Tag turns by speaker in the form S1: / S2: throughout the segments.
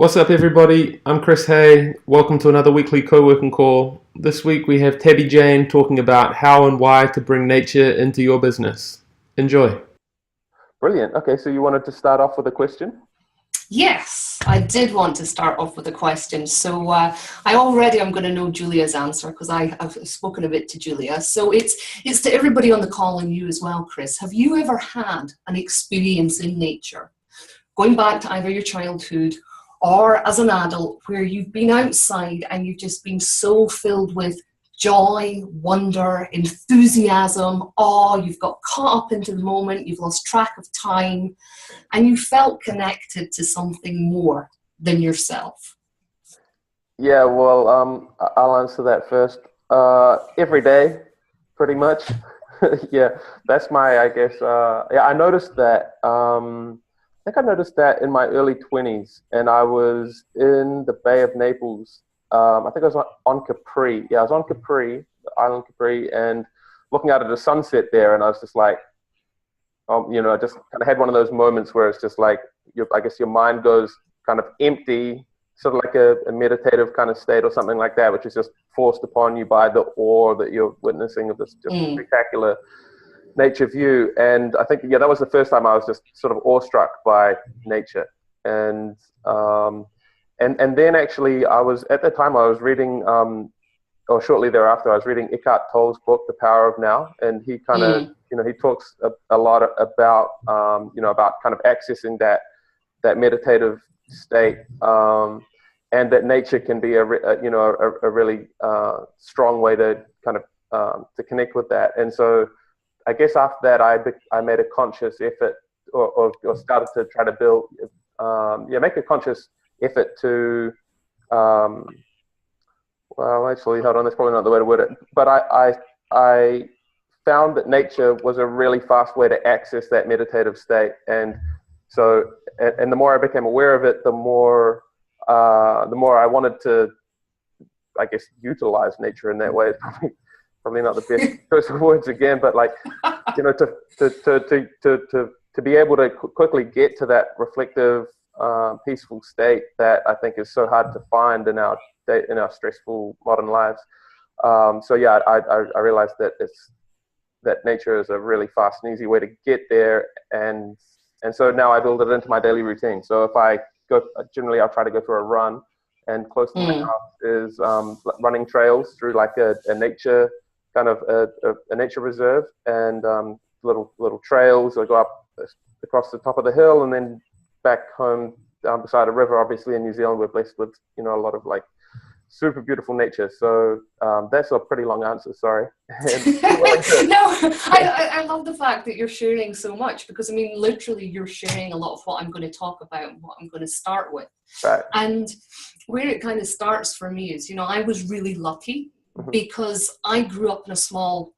S1: What's up, everybody? I'm Chris Hay. Welcome to another weekly co-working call. This week we have Tabi Tayne talking about how and why to bring nature into your business. Enjoy.
S2: Brilliant. Okay, so you wanted to start off with a question?
S3: Yes, I did want to start off with a question. I'm going to know Julia's answer because I've spoken a bit to Julia. So it's to everybody on the call and you as well, Chris. Have you ever had an experience in nature, going back to either your childhood or as an adult, where you've been outside and you've just been so filled with joy, wonder, enthusiasm, awe, you've got caught up into the moment, you've lost track of time, and you felt connected to something more than yourself?
S2: Yeah, well, I'll answer that first. Every day, pretty much. Yeah, that's I guess, I noticed that, I think I noticed that in my early 20s, and I was in the Bay of Naples. I think I was on Capri. Yeah, I was on Capri, the island Capri, and looking out at the sunset there, and I was just like, I just kind of had one of those moments where it's just like, I guess your mind goes kind of empty, sort of like a meditative kind of state or something like that, which is just forced upon you by the awe that you're witnessing of this just spectacular nature view. And I think, that was the first time I was just sort of awestruck by nature. And then actually I was reading, or shortly thereafter, I was reading Eckhart Tolle's book, The Power of Now. And he kind of, he talks a lot about, about kind of accessing that meditative state, and that nature can be a really strong way to kind of to connect with that. And so I guess after that, I made a conscious effort, or started to try to build, make a conscious effort to, well, actually, hold on, that's probably not the way to word it. But I found that nature was a really fast way to access that meditative state, and so, and the more I became aware of it, the more I wanted to, I guess, utilize nature in that way. It's probably not the best choice of words again, but like, to be able to quickly get to that reflective, peaceful state that I think is so hard to find in our stressful modern lives. So yeah, I realized that nature is a really fast and easy way to get there, and so now I build it into my daily routine. So if I go, generally I'll try to go for a run, and close to my house is running trails through like a nature kind of a nature reserve, and little trails. I go up across the top of the hill and then back home down beside a river. Obviously in New Zealand we're blessed with a lot of like super beautiful nature. So that's a pretty long answer, sorry.
S3: No, I love the fact that you're sharing so much, because I mean literally you're sharing a lot of what I'm going to talk about and what I'm going to start with.
S2: Right.
S3: And where it kind of starts for me is, I was really lucky because I grew up in a small,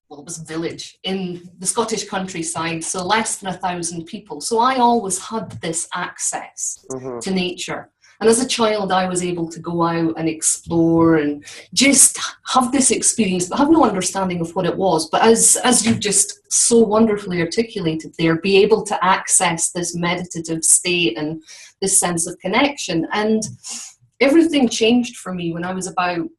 S3: well, it was a village in the Scottish countryside, so less than 1,000 people. So I always had this access to nature. And as a child, I was able to go out and explore and just have this experience, but have no understanding of what it was. But as you've just so wonderfully articulated there, be able to access this meditative state and this sense of connection. And everything changed for me when I was about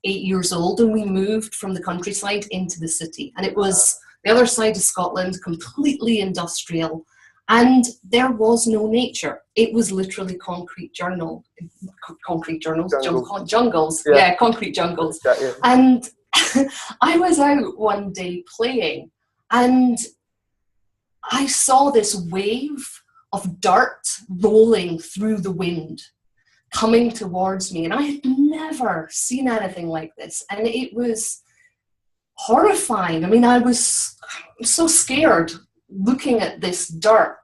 S3: 8 years old, and we moved from the countryside into the city. And it was the other side of Scotland, completely industrial. And there was no nature. It was literally concrete jungles. Yeah, concrete jungles.
S2: Yeah.
S3: And I was out one day playing, and I saw this wave of dirt rolling through the wind, coming towards me. And I had never seen anything like this. And it was horrifying. I mean, I was so scared looking at this dirt,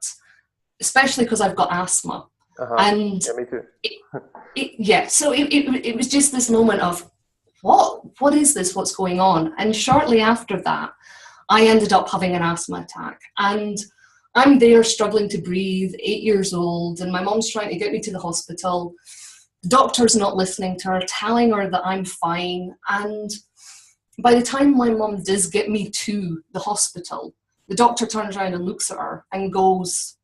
S3: especially because I've got asthma. And
S2: yeah, me too.
S3: So it was just this moment of, what is this? What's going on? And shortly after that, I ended up having an asthma attack. And I'm there struggling to breathe, 8 years old, and my mom's trying to get me to the hospital. The doctor's not listening to her, telling her that I'm fine. And by the time my mom does get me to the hospital, the doctor turns around and looks at her and goes,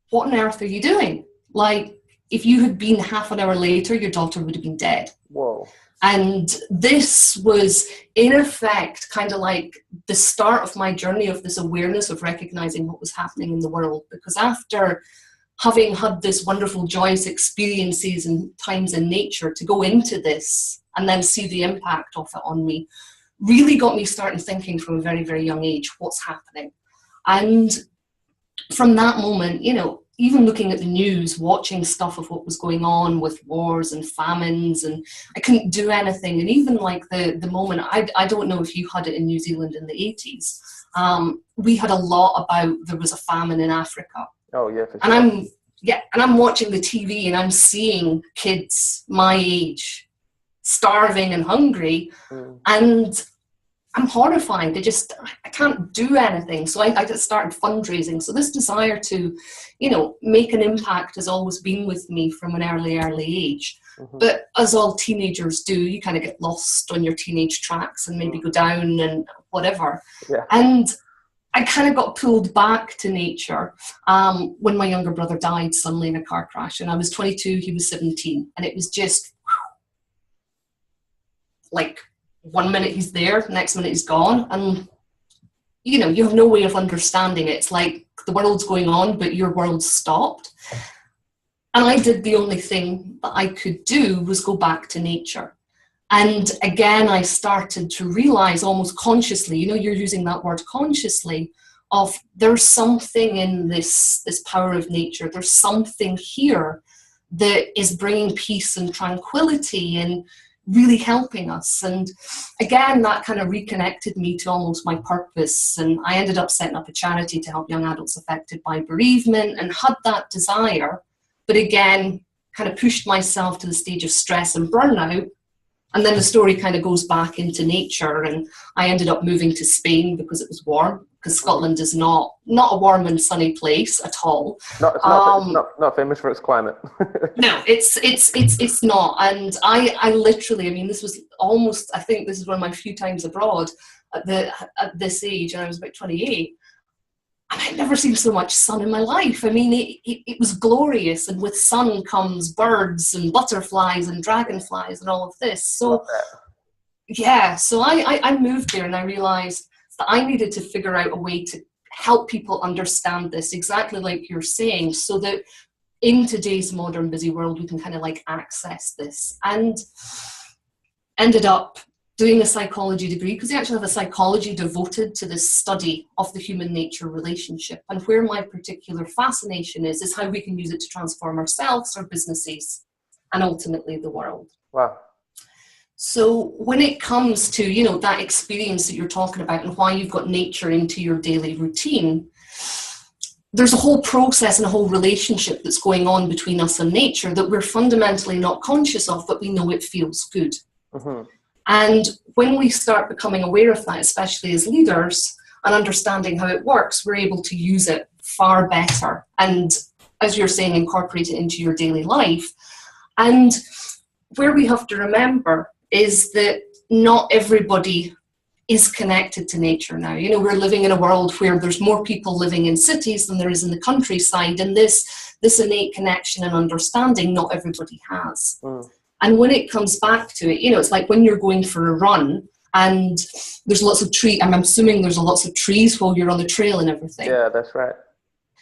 S3: "What on earth are you doing?" Like, if you had been half an hour later, your daughter would have been dead.
S2: Whoa.
S3: And this was, in effect, kind of like the start of my journey of this awareness of recognizing what was happening in the world. Because after having had this wonderful, joyous experiences and times in nature, to go into this and then see the impact of it on me really got me starting thinking from a very, very young age, what's happening? And from that moment, you know, even looking at the news, watching stuff of what was going on with wars and famines, and I couldn't do anything. And even like the moment, I don't know if you had it in New Zealand in the 80s, we had a lot about there was a famine in Africa.
S2: Oh yeah, for
S3: and
S2: sure.
S3: I'm watching the TV and I'm seeing kids my age starving and hungry, and I'm horrified. I can't do anything. So I just started fundraising. So this desire to, you know, make an impact has always been with me from an early age. But as all teenagers do, you kind of get lost on your teenage tracks and maybe go down and whatever.
S2: Yeah.
S3: And I kind of got pulled back to nature when my younger brother died suddenly in a car crash. And I was 22, he was 17. And it was just like, 1 minute he's there, next minute he's gone, and you know, you have no way of understanding it. It's like the world's going on, but your world stopped. And I did the only thing that I could do was go back to nature. And again, I started to realize almost consciously, you know, you're using that word consciously, of there's something in this power of nature. There's something here that is bringing peace and tranquility and really helping us. And again, that kind of reconnected me to almost my purpose. And I ended up setting up a charity to help young adults affected by bereavement, and had that desire, but again, kind of pushed myself to the stage of stress and burnout. And then the story kind of goes back into nature, and I ended up moving to Spain because it was warm, because Scotland is not a warm and sunny place at all.
S2: Not famous for its climate.
S3: No, it's not. And I literally, I mean, this was almost, I think this is one of my few times abroad at this age, and I was about 28. And I'd never seen so much sun in my life. I mean, it was glorious, and with sun comes birds and butterflies and dragonflies and all of this. So, yeah, so I moved there, and I realized that I needed to figure out a way to help people understand this, exactly like you're saying, so that in today's modern busy world, we can kind of like access this. And ended up doing a psychology degree, because I actually have a psychology devoted to this study of the human nature relationship. And where my particular fascination is how we can use it to transform ourselves, our businesses, and ultimately the world.
S2: Wow.
S3: So when it comes to, you know, that experience that you're talking about and why you've got nature into your daily routine, there's a whole process and a whole relationship that's going on between us and nature that we're fundamentally not conscious of, but we know it feels good. And when we start becoming aware of that, especially as leaders, and understanding how it works, we're able to use it far better. And as you're saying, incorporate it into your daily life. And where we have to remember is that not everybody is connected to nature now. You know, we're living in a world where there's more people living in cities than there is in the countryside. And this innate connection and understanding, not everybody has. And when it comes back to it, you know, it's like when you're going for a run and there's lots of trees. I'm assuming there's lots of trees while you're on the trail and everything.
S2: Yeah, that's right.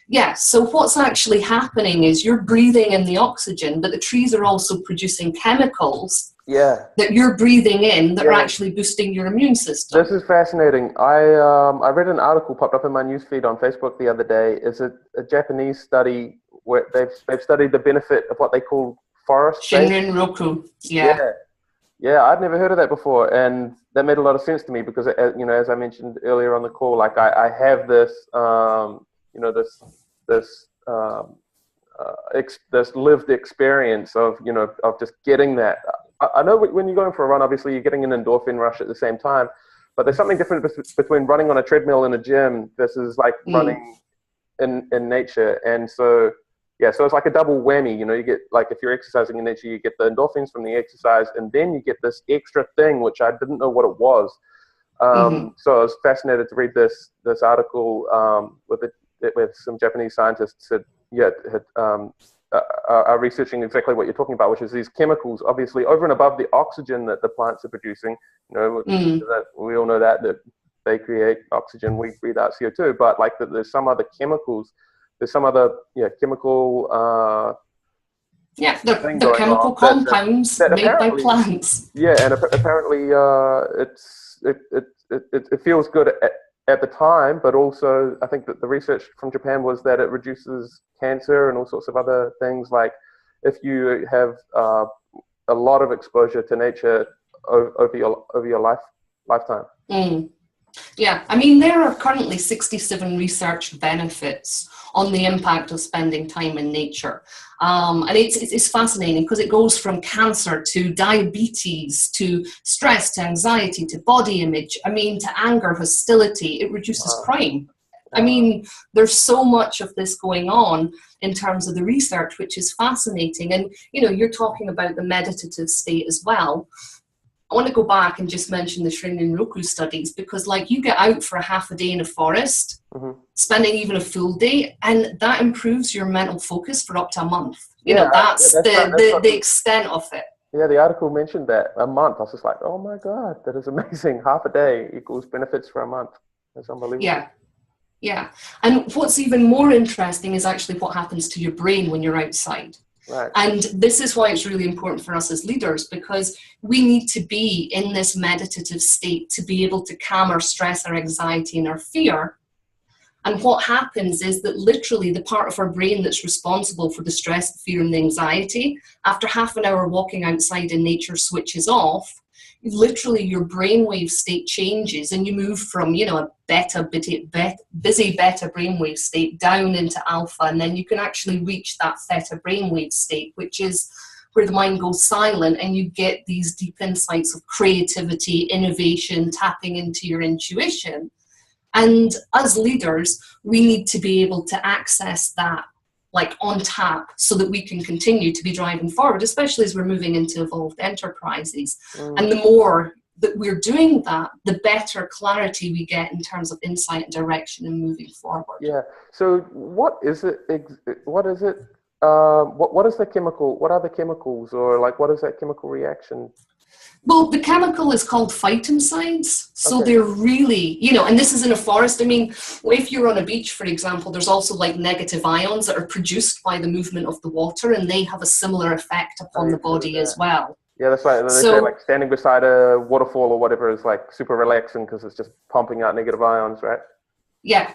S3: Yeah, so what's actually happening is you're breathing in the oxygen, but the trees are also producing chemicals that you're breathing in that are actually boosting your immune system.
S2: This is fascinating. I read an article popped up in my newsfeed on Facebook the other day. It's a Japanese study where they've studied the benefit of what they call forest
S3: Shinrin Roku.
S2: Yeah, I'd never heard of that before, and that made a lot of sense to me because, you know, as I mentioned earlier on the call, like I have this, you know, this lived experience of, you know, of just getting that. I know when you're going for a run, obviously you're getting an endorphin rush at the same time, but there's something different between running on a treadmill in a gym versus like running in nature, and so. Yeah, so it's like a double whammy, you know, you get, like, if you're exercising in nature, you get the endorphins from the exercise, and then you get this extra thing, which I didn't know what it was. So I was fascinated to read this article with some Japanese scientists had are researching exactly what you're talking about, which is these chemicals, obviously over and above the oxygen that the plants are producing. That we all know that they create oxygen, we breathe out CO2. But like that, there's some other chemicals. There's some other chemical.
S3: The chemical compounds made by plants.
S2: Yeah, and apparently it feels good at the time, but also I think that the research from Japan was that it reduces cancer and all sorts of other things. Like if you have a lot of exposure to nature over your lifetime.
S3: Yeah, I mean, there are currently 67 research benefits on the impact of spending time in nature. And it's fascinating because it goes from cancer to diabetes to stress to anxiety to body image, to anger, hostility. It reduces crime. I mean, there's so much of this going on in terms of the research, which is fascinating. And, you're talking about the meditative state as well. I want to go back and just mention the Shinrin-yoku studies because, you get out for a half a day in a forest, spending even a full day, and that improves your mental focus for up to a month. That's the extent of it.
S2: Yeah, the article mentioned that a month. I was just like, oh my God, that is amazing. Half a day equals benefits for a month. That's unbelievable.
S3: Yeah. And what's even more interesting is actually what happens to your brain when you're outside.
S2: Right.
S3: And this is why it's really important for us as leaders, because we need to be in this meditative state to be able to calm our stress, our anxiety, and our fear. And what happens is that literally the part of our brain that's responsible for the stress, the fear, and the anxiety, after half an hour walking outside in nature switches off, literally your brainwave state changes and you move from, a busy beta brainwave state down into alpha, and then you can actually reach that theta brainwave state, which is where the mind goes silent and you get these deep insights of creativity, innovation, tapping into your intuition. And as leaders, we need to be able to access that on tap so that we can continue to be driving forward, especially as we're moving into evolved enterprises. And the more that we're doing that, the better clarity we get in terms of insight and direction and moving forward.
S2: Yeah. So what is it? What is it? What is the chemical? What are the chemicals, or what is that chemical reaction?
S3: Well, the chemical is called phytoncides. So they're really, and this is in a forest. I mean, if you're on a beach, for example, there's also negative ions that are produced by the movement of the water, and they have a similar effect upon the body as well.
S2: Yeah, that's right. They say standing beside a waterfall or whatever is super relaxing because it's just pumping out negative ions, right?
S3: Yeah.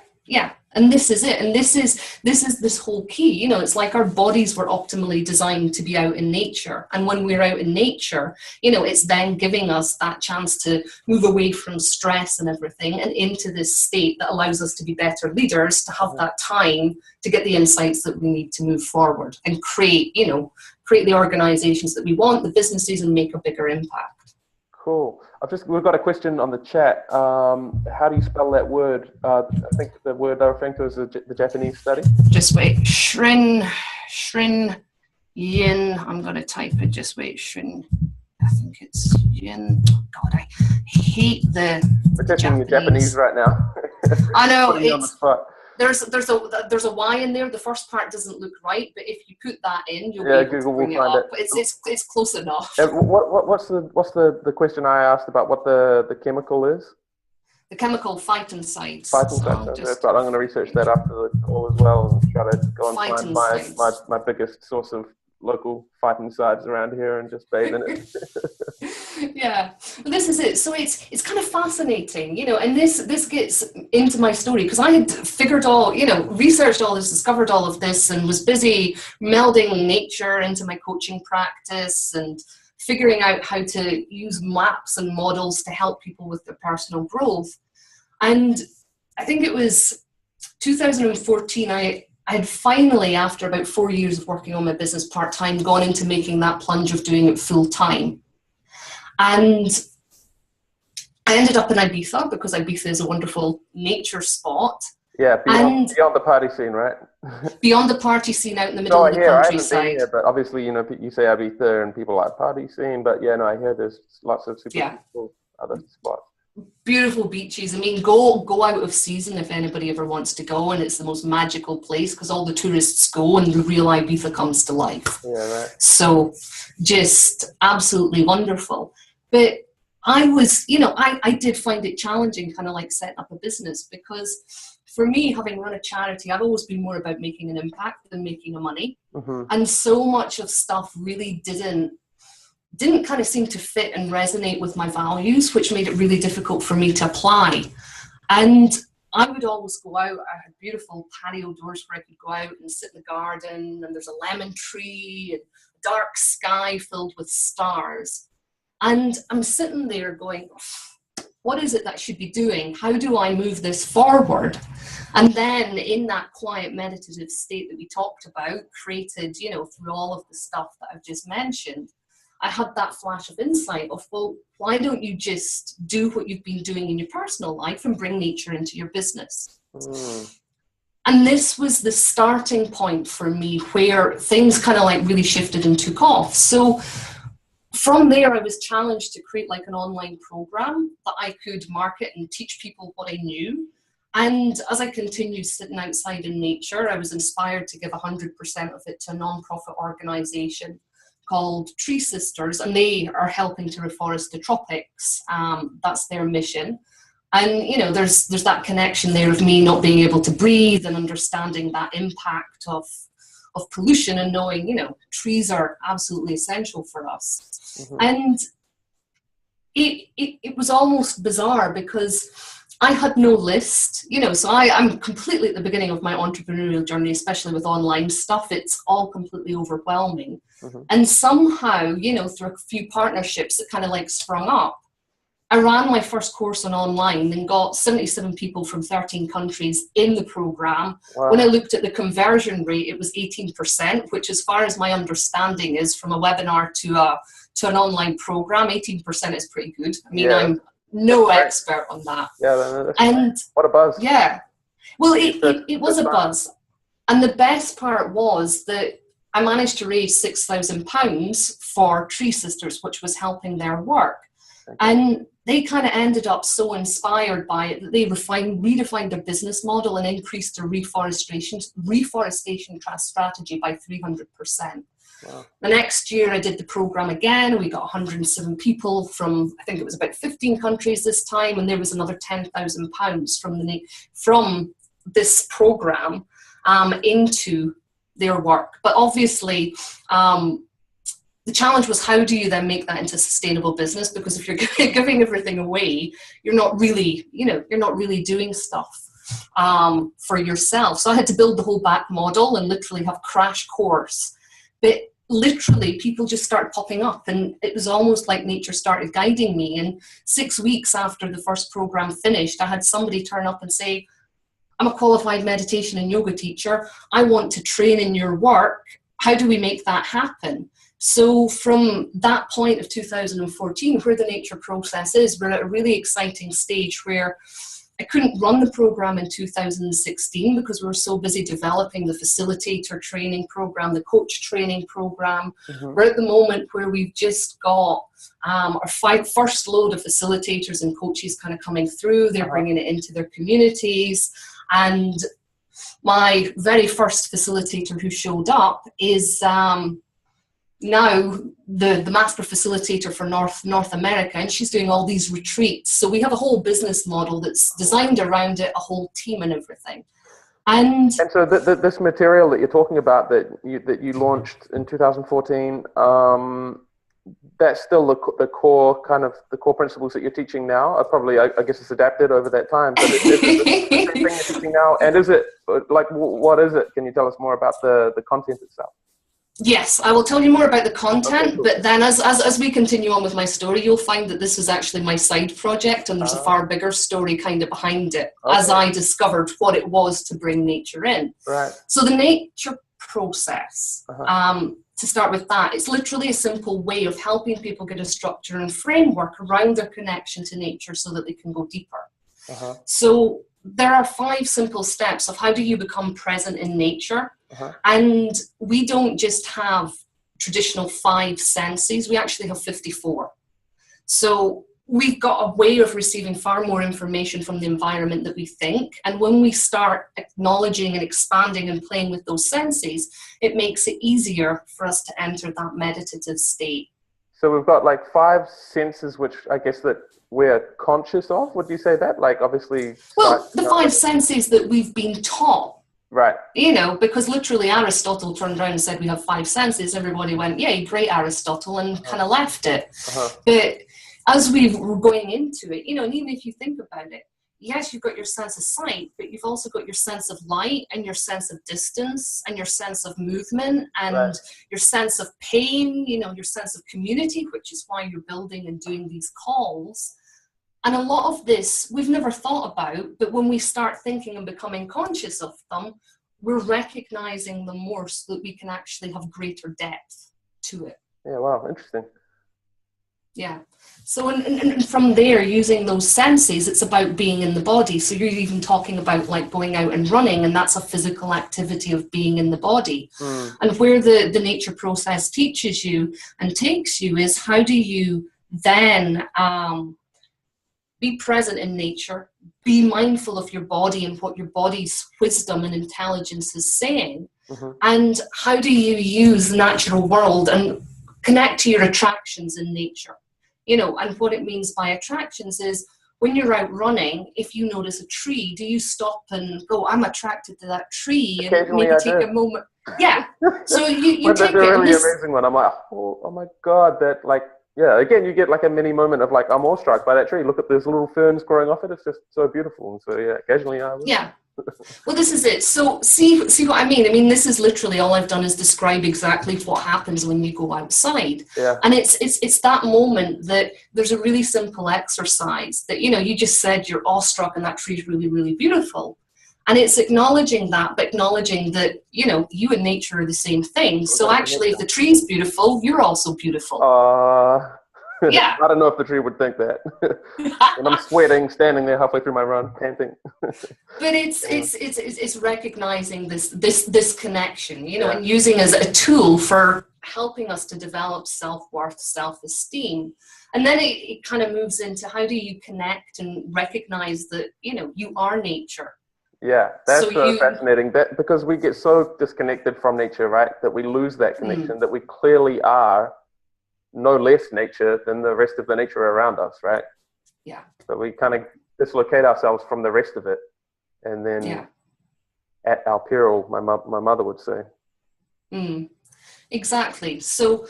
S3: And this is it. And this is this whole key. It's like our bodies were optimally designed to be out in nature. And when we're out in nature, it's then giving us that chance to move away from stress and everything and into this state that allows us to be better leaders, to have that time to get the insights that we need to move forward and create the organizations that we want, the businesses, and make a bigger impact.
S2: Cool. We've got a question on the chat. How do you spell that word? I think the word they're referring to is the Japanese study.
S3: Just wait. Shrin yin. I'm going to type it. Just wait. Shrin. I think it's yin. God, I hate the
S2: Japanese right now.
S3: I know.
S2: On the spot.
S3: There's a Y in there. The first part doesn't look right, but if you put that in, you'll be able
S2: Google
S3: to bring
S2: will find
S3: it up. It's close enough.
S2: What's the question I asked about what the chemical is?
S3: The chemical phytoncides.
S2: Phytoncides. That's right. I'm going to research that after the call as well and try to go and find my biggest source of local phytoncides around here and just bathe in it.
S3: Yeah, well, this is it. So it's kind of fascinating, and this gets into my story because I had figured researched all this, discovered all of this, and was busy melding nature into my coaching practice and figuring out how to use maps and models to help people with their personal growth. And I think it was 2014, I had finally, after about 4 years of working on my business part-time, gone into making that plunge of doing it full-time. And I ended up in Ibiza because Ibiza is a wonderful nature spot.
S2: Yeah, beyond the party scene, right?
S3: Beyond the party scene out in the middle of the countryside.
S2: I haven't been here, but obviously, you say Ibiza and people like party scene, but I hear there's lots of super cool other spots.
S3: Beautiful beaches. I mean, go out of season if anybody ever wants to go, and it's the most magical place because all the tourists go and the real Ibiza comes to life.
S2: Yeah, right.
S3: So just absolutely wonderful. But I was, I did find it challenging, kind of like setting up a business, because for me, having run a charity, I've always been more about making an impact than making a money.
S2: Mm-hmm.
S3: And so much of stuff really didn't kind of seem to fit and resonate with my values, which made it really difficult for me to apply. And I would always go out. I had beautiful patio doors where I could go out and sit in the garden, and there's a lemon tree and dark sky filled with stars. And I'm sitting there going, what is it that I should be doing? How do I move this forward? And then in that quiet meditative state that we talked about, created, through all of the stuff that I've just mentioned, I had that flash of insight of, well, why don't you just do what you've been doing in your personal life and bring nature into your business? And this was the starting point for me where things kind of like really shifted and took off. So from there, I was challenged to create like an online program that I could market and teach people what I knew. And as I continued sitting outside in nature, I was inspired to give 100% of it to a nonprofit organization called Tree Sisters, and they are helping to reforest the tropics. That's their mission. And there's that connection there of me not being able to breathe and understanding that impact of pollution, and knowing trees are absolutely essential for us. Mm-hmm. And it was almost bizarre because I had no list, so I'm completely at the beginning of my entrepreneurial journey, especially with online stuff. It's all completely overwhelming. Mm-hmm. And somehow, through a few partnerships that kind of like sprung up, I ran my first course on online and got 77 people from 13 countries in the program. Wow. When I looked at the conversion rate, it was 18%, which, as far as my understanding is, from a webinar to an online program, 18% is pretty good. I mean, yeah. I'm no expert on that.
S2: Yeah, and what a buzz.
S3: Yeah. Well, it was a buzz. And the best part was that I managed to raise £6,000 for Tree Sisters, which was helping their work. Okay. And they kind of ended up so inspired by it that they redefined their business model and increased their reforestation strategy by 300%. Wow. The next year I did the program again. We got 107 people from, I think it was about 15 countries this time, and there was another £10,000 from this program into their work. But obviously, the challenge was, how do you then make that into a sustainable business? Because if you're giving everything away, you're not really doing stuff for yourself. So I had to build the whole back model and literally have crash course. But literally, people just started popping up, and it was almost like nature started guiding me. And 6 weeks after the first program finished, I had somebody turn up and say, I'm a qualified meditation and yoga teacher. I want to train in your work. How do we make that happen? So from that point of 2014, where the nature process is, we're at a really exciting stage where I couldn't run the program in 2016 because we were so busy developing the facilitator training program, the coach training program. Mm-hmm. We're at the moment where we've just got our first load of facilitators and coaches kind of coming through. They're bringing it into their communities. And my very first facilitator who showed up is now the master facilitator for North America, and she's doing all these retreats. So we have a whole business model that's designed around it, a whole team and everything. And
S2: so this material that you're talking about that you launched in 2014, that's still the core principles that you're teaching now. Probably, I guess it's adapted over that time. But is it the same thing you're teaching now? And is it like, what is it? Can you tell us more about the content itself?
S3: Yes, I will tell you more about the content, okay, cool. But then as we continue on with my story, you'll find that this was actually my side project, and there's a far bigger story kind of behind it, okay, as I discovered what it was to bring nature in.
S2: Right.
S3: So the nature process, to start with that, it's literally a simple way of helping people get a structure and framework around their connection to nature so that they can go deeper. So there are 5 simple steps of how do you become present in nature. And we don't just have traditional 5 senses, we actually have 54. So we've got a way of receiving far more information from the environment that we think. And when we start acknowledging and expanding and playing with those senses, it makes it easier for us to enter that meditative state.
S2: So we've got like 5 senses, which I guess that we're conscious of. Would you say that? Like obviously.
S3: Well, the 5 senses that we've been taught.
S2: Right.
S3: You know, because literally Aristotle turned around and said we have 5 senses. Everybody went, yay, great Aristotle, and kind of left it. But as we were going into it, you know, and even if you think about it, yes, you've got your sense of sight, but you've also got your sense of light and your sense of distance and your sense of movement and your sense of pain, you know, your sense of community, which is why you're building and doing these calls. And a lot of this we've never thought about, but when we start thinking and becoming conscious of them, we're recognizing them more so that we can actually have greater depth to it.
S2: Yeah, wow, interesting.
S3: Yeah. So and from there, using those senses, it's about being in the body. So you're even talking about like going out and running, and that's a physical activity of being in the body. And where the nature process teaches you and takes you is how do you then be present in nature, be mindful of your body and what your body's wisdom and intelligence is saying, and how do you use the natural world and connect to your attractions in nature. You know, and what it means by attractions is when you're out running, if you notice a tree, do you stop and go, I'm attracted to that tree, and maybe take a moment? Yeah. So you take
S2: it. That's a really amazing one. I'm like, oh my God, that like, yeah, again, you get like a mini moment of like, I'm awestruck by that tree. Look at those little ferns growing off it. It's just so beautiful. And so, yeah, occasionally I will.
S3: Yeah. Well, this is it. So see what I mean? I mean, this is literally all I've done is describe exactly what happens when you go outside.
S2: Yeah.
S3: And it's that moment that there's a really simple exercise that, you know, you just said you're awestruck and that tree is really, really beautiful. And it's acknowledging that, but acknowledging that, you know, you and nature are the same thing. So actually, if the tree's beautiful, you're also beautiful.
S2: Yeah. I don't know if the tree would think that. And I'm sweating, standing there halfway through my run, panting.
S3: But it's recognizing this connection, you know, and using as a tool for helping us to develop self-worth, self-esteem. And then it kind of moves into how do you connect and recognize that, you know, you are nature.
S2: Yeah, that's so fascinating. That because we get so disconnected from nature, right? That we lose that connection, that we clearly are no less nature than the rest of the nature around us, right?
S3: Yeah.
S2: So we kind of dislocate ourselves from the rest of it. And then at our peril, my mother would say.
S3: Exactly. So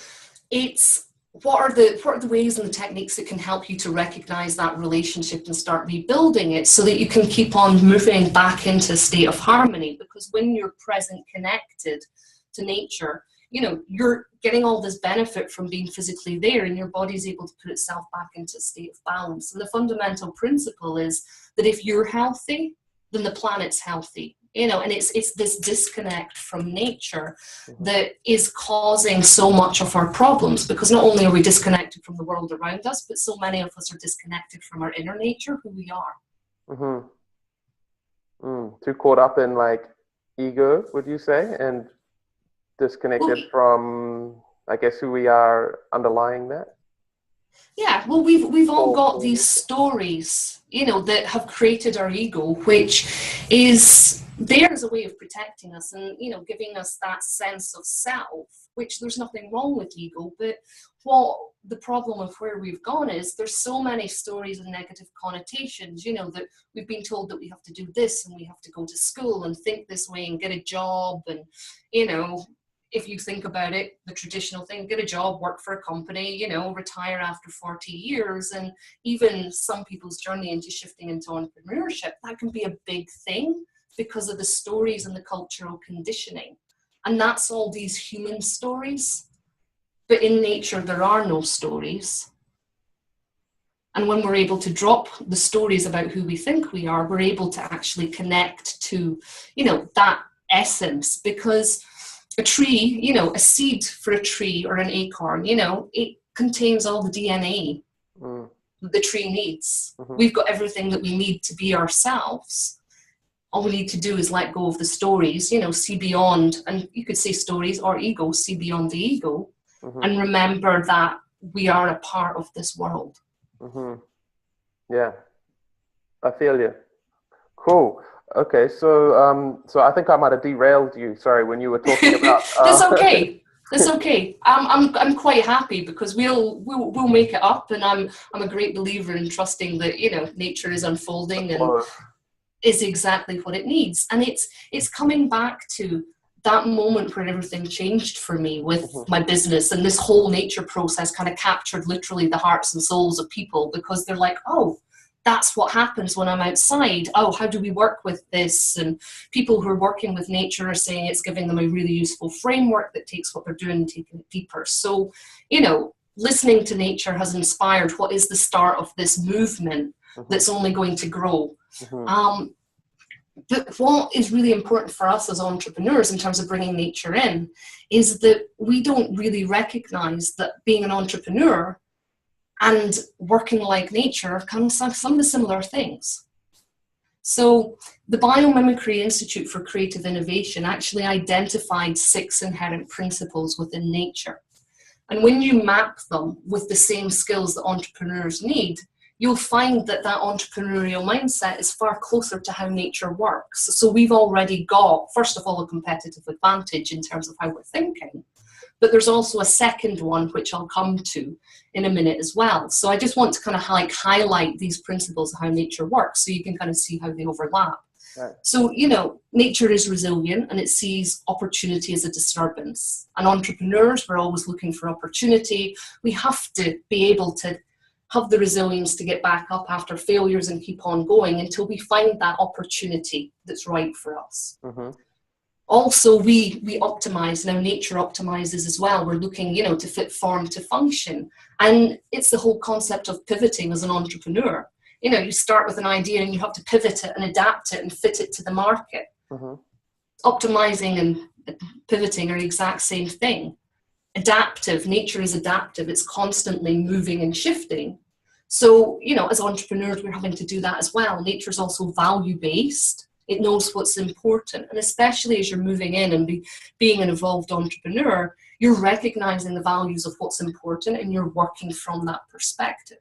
S3: it's what are the ways and the techniques that can help you to recognize that relationship and start rebuilding it so that you can keep on moving back into a state of harmony? Because when you're present, connected to nature, you know, you're getting all this benefit from being physically there, and your body's able to put itself back into a state of balance. And the fundamental principle is that if you're healthy, then the planet's healthy. You know, and it's this disconnect from nature that is causing so much of our problems, because not only are we disconnected from the world around us, but so many of us are disconnected from our inner nature, who we are.
S2: Too caught up in like ego, would you say, and disconnected from, I guess, who we are underlying that?
S3: Yeah, well, we've all got these stories, you know, that have created our ego, which is there as a way of protecting us and, you know, giving us that sense of self, which there's nothing wrong with ego. But what the problem of where we've gone is there's so many stories and negative connotations, you know, that we've been told that we have to do this and we have to go to school and think this way and get a job and, you know, if you think about it, the traditional thing, get a job, work for a company, you know, retire after 40 years. And even some people's journey into shifting into entrepreneurship, that can be a big thing because of the stories and the cultural conditioning. And that's all these human stories. But in nature, there are no stories. And when we're able to drop the stories about who we think we are, we're able to actually connect to, you know, that essence. Because a tree, you know, a seed for a tree or an acorn, you know, it contains all the DNA the tree needs. We've got everything that we need to be ourselves. All we need to do is let go of the stories, you know, see beyond, and you could say stories or ego, see beyond the ego, and remember that we are a part of this world.
S2: Hmm. Yeah, I feel you. Cool. Okay, so I think I might have derailed you. Sorry, when you were talking about.
S3: That's okay. That's okay. I'm quite happy because we'll make it up, and I'm a great believer in trusting that, you know, nature is unfolding and is exactly what it needs. And it's coming back to that moment where everything changed for me with my business, and this whole nature process kind of captured literally the hearts and souls of people, because they're like, oh, that's what happens when I'm outside. Oh, how do we work with this? And people who are working with nature are saying it's giving them a really useful framework that takes what they're doing and taking it deeper. So, you know, listening to nature has inspired what is the start of this movement that's only going to grow. But what is really important for us as entrepreneurs in terms of bringing nature in is that we don't really recognize that being an entrepreneur and working like nature can some of the similar things. So the Biomimicry Institute for Creative Innovation actually identified 6 inherent principles within nature. And when you map them with the same skills that entrepreneurs need, you'll find that that entrepreneurial mindset is far closer to how nature works. So we've already got, first of all, a competitive advantage in terms of how we're thinking. But there's also a second one, which I'll come to in a minute as well. So I just want to kind of highlight these principles of how nature works so you can kind of see how they overlap. Right. So, you know, nature is resilient and it sees opportunity as a disturbance. And entrepreneurs, we're always looking for opportunity. We have to be able to have the resilience to get back up after failures and keep on going until we find that opportunity that's right for us. Also, we optimize. Now nature optimizes as well. We're looking, you know, to fit form to function. And it's the whole concept of pivoting as an entrepreneur. You know, you start with an idea and you have to pivot it and adapt it and fit it to the market. Optimizing and pivoting are the exact same thing. Adaptive, nature is adaptive. It's constantly moving and shifting. So, you know, as entrepreneurs, we're having to do that as well. Nature is also value-based. It knows what's important. And especially as you're moving in and being an evolved entrepreneur, you're recognizing the values of what's important and you're working from that perspective.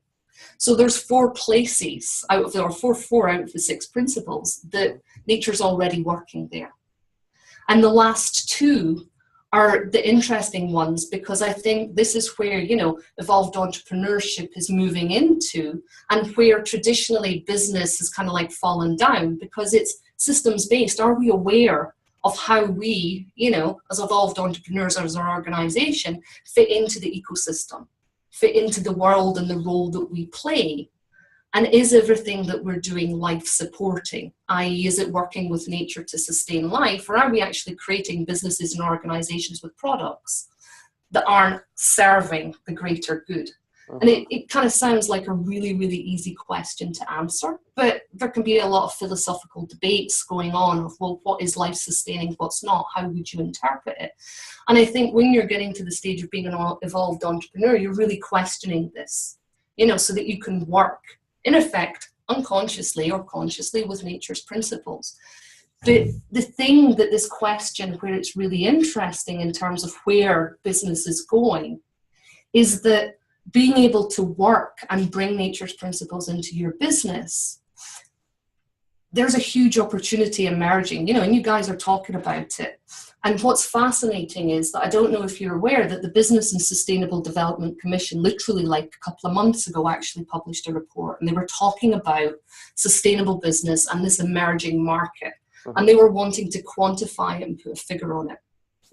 S3: So there's 4 places out of there, four out of the 6 principles that nature's already working there. And the last 2 are the interesting ones, because I think this is where, you know, evolved entrepreneurship is moving into, and where traditionally business has kind of like fallen down because it's systems based. Are we aware of how we, you know, as evolved entrepreneurs or as our organization fit into the ecosystem, fit into the world and the role that we play? And is everything that we're doing life supporting? I.e., is it working with nature to sustain life? Or are we actually creating businesses and organizations with products that aren't serving the greater good? And it kind of sounds like a really, really easy question to answer, but there can be a lot of philosophical debates going on of, well, what is life sustaining, what's not? How would you interpret it? And I think when you're getting to the stage of being an evolved entrepreneur, you're really questioning this, you know, so that you can work, in effect, unconsciously or consciously with nature's principles. But the thing that this question, where it's really interesting in terms of where business is going, is that being able to work and bring nature's principles into your business, there's a huge opportunity emerging, you know, and you guys are talking about it. And what's fascinating is that I don't know if you're aware that the Business and Sustainable Development Commission, literally like a couple of months ago, actually published a report, and they were talking about sustainable business and this emerging market. And they were wanting to quantify it and put a figure on it.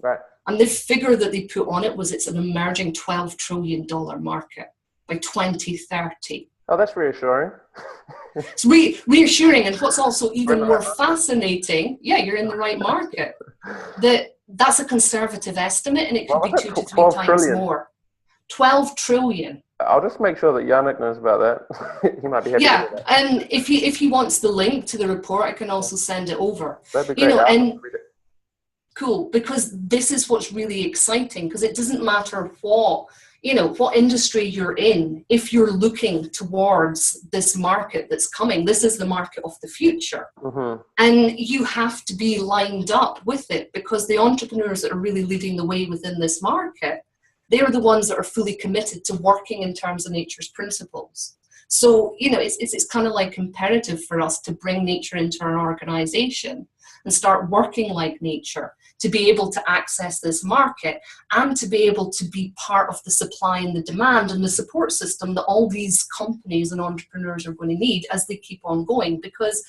S3: Right. And the figure that they put on it was it's an emerging $12 trillion market by 2030.
S2: Oh, that's reassuring.
S3: It's reassuring, and what's also even more fascinating, yeah, you're in the right market, that's a conservative estimate, and it could be 2 to 3 times more. 12 trillion.
S2: I'll just make sure that Yannick knows about that. He might be happy to hear that.
S3: And if he wants the link to the report, I can also send it over.
S2: That'd be great. You know, and
S3: cool, because this is what's really exciting, because it doesn't matter what, you know, what industry you're in. If you're looking towards this market that's coming, this is the market of the future. And you have to be lined up with it, because the entrepreneurs that are really leading the way within this market, they're the ones that are fully committed to working in terms of nature's principles. So, it's kind of like imperative for us to bring nature into our organization and start working like nature to be able to access this market and to be able to be part of the supply and the demand and the support system that all these companies and entrepreneurs are going to need as they keep on going. Because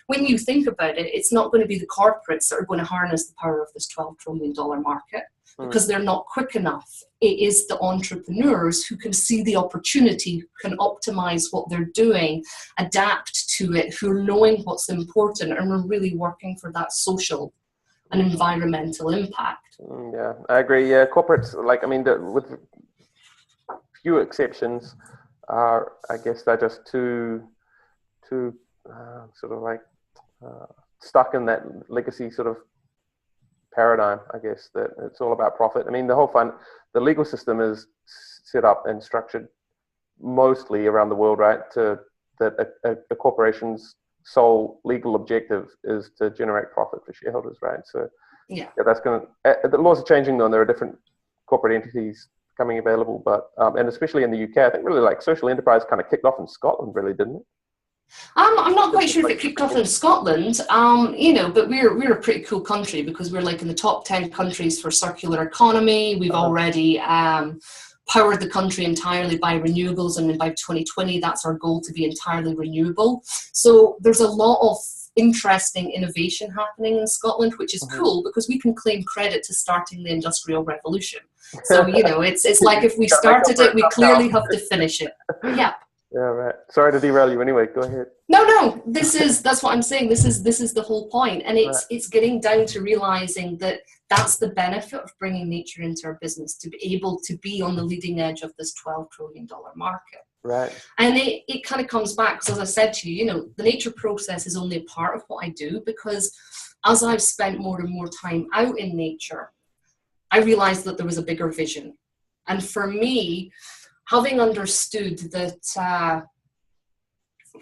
S3: when you think about it, it's not going to be the corporates that are going to harness the power of this $12 trillion market, because they're not quick enough. It is the entrepreneurs who can see the opportunity, who can optimize what they're doing, adapt to it, who are knowing what's important and are really working for that social and environmental impact.
S2: Yeah, I agree. Yeah, corporates, with few exceptions, I guess they're just too stuck in that legacy sort of paradigm, I guess, that it's all about profit. I mean, the legal system is set up and structured mostly around the world, right, that a corporation's sole legal objective is to generate profit for shareholders, right? So yeah, that's going to, the laws are changing though, and there are different corporate entities coming available, but and especially in the UK, I think really like social enterprise kind of kicked off in Scotland, really, didn't it?
S3: I'm not quite sure if it kicked off in Scotland, but we're a pretty cool country because we're like in the top 10 countries for circular economy. We've already powered the country entirely by renewables, and by 2020, that's our goal, to be entirely renewable. So there's a lot of interesting innovation happening in Scotland, which is cool because we can claim credit to starting the Industrial Revolution. So, it's like if we started it, we clearly have to finish it. Yeah.
S2: Yeah, right. Sorry to derail you. Anyway, go ahead.
S3: No. That's what I'm saying. This is the whole point, and it's getting down to realizing that that's the benefit of bringing nature into our business, to be able to be on the leading edge of this $12 trillion market.
S2: Right.
S3: And it kind of comes back, because as I said to you, the nature process is only a part of what I do, because as I've spent more and more time out in nature, I realized that there was a bigger vision. And for me, having understood that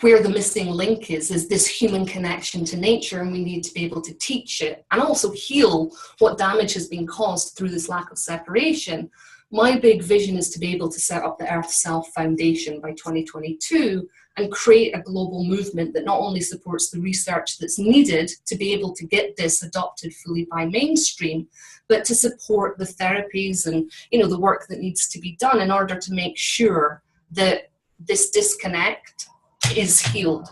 S3: where the missing link is this human connection to nature, and we need to be able to teach it and also heal what damage has been caused through this lack of separation. My big vision is to be able to set up the Earth Self Foundation by 2022 and create a global movement that not only supports the research that's needed to be able to get this adopted fully by mainstream, but to support the therapies and the work that needs to be done in order to make sure that this disconnect is healed.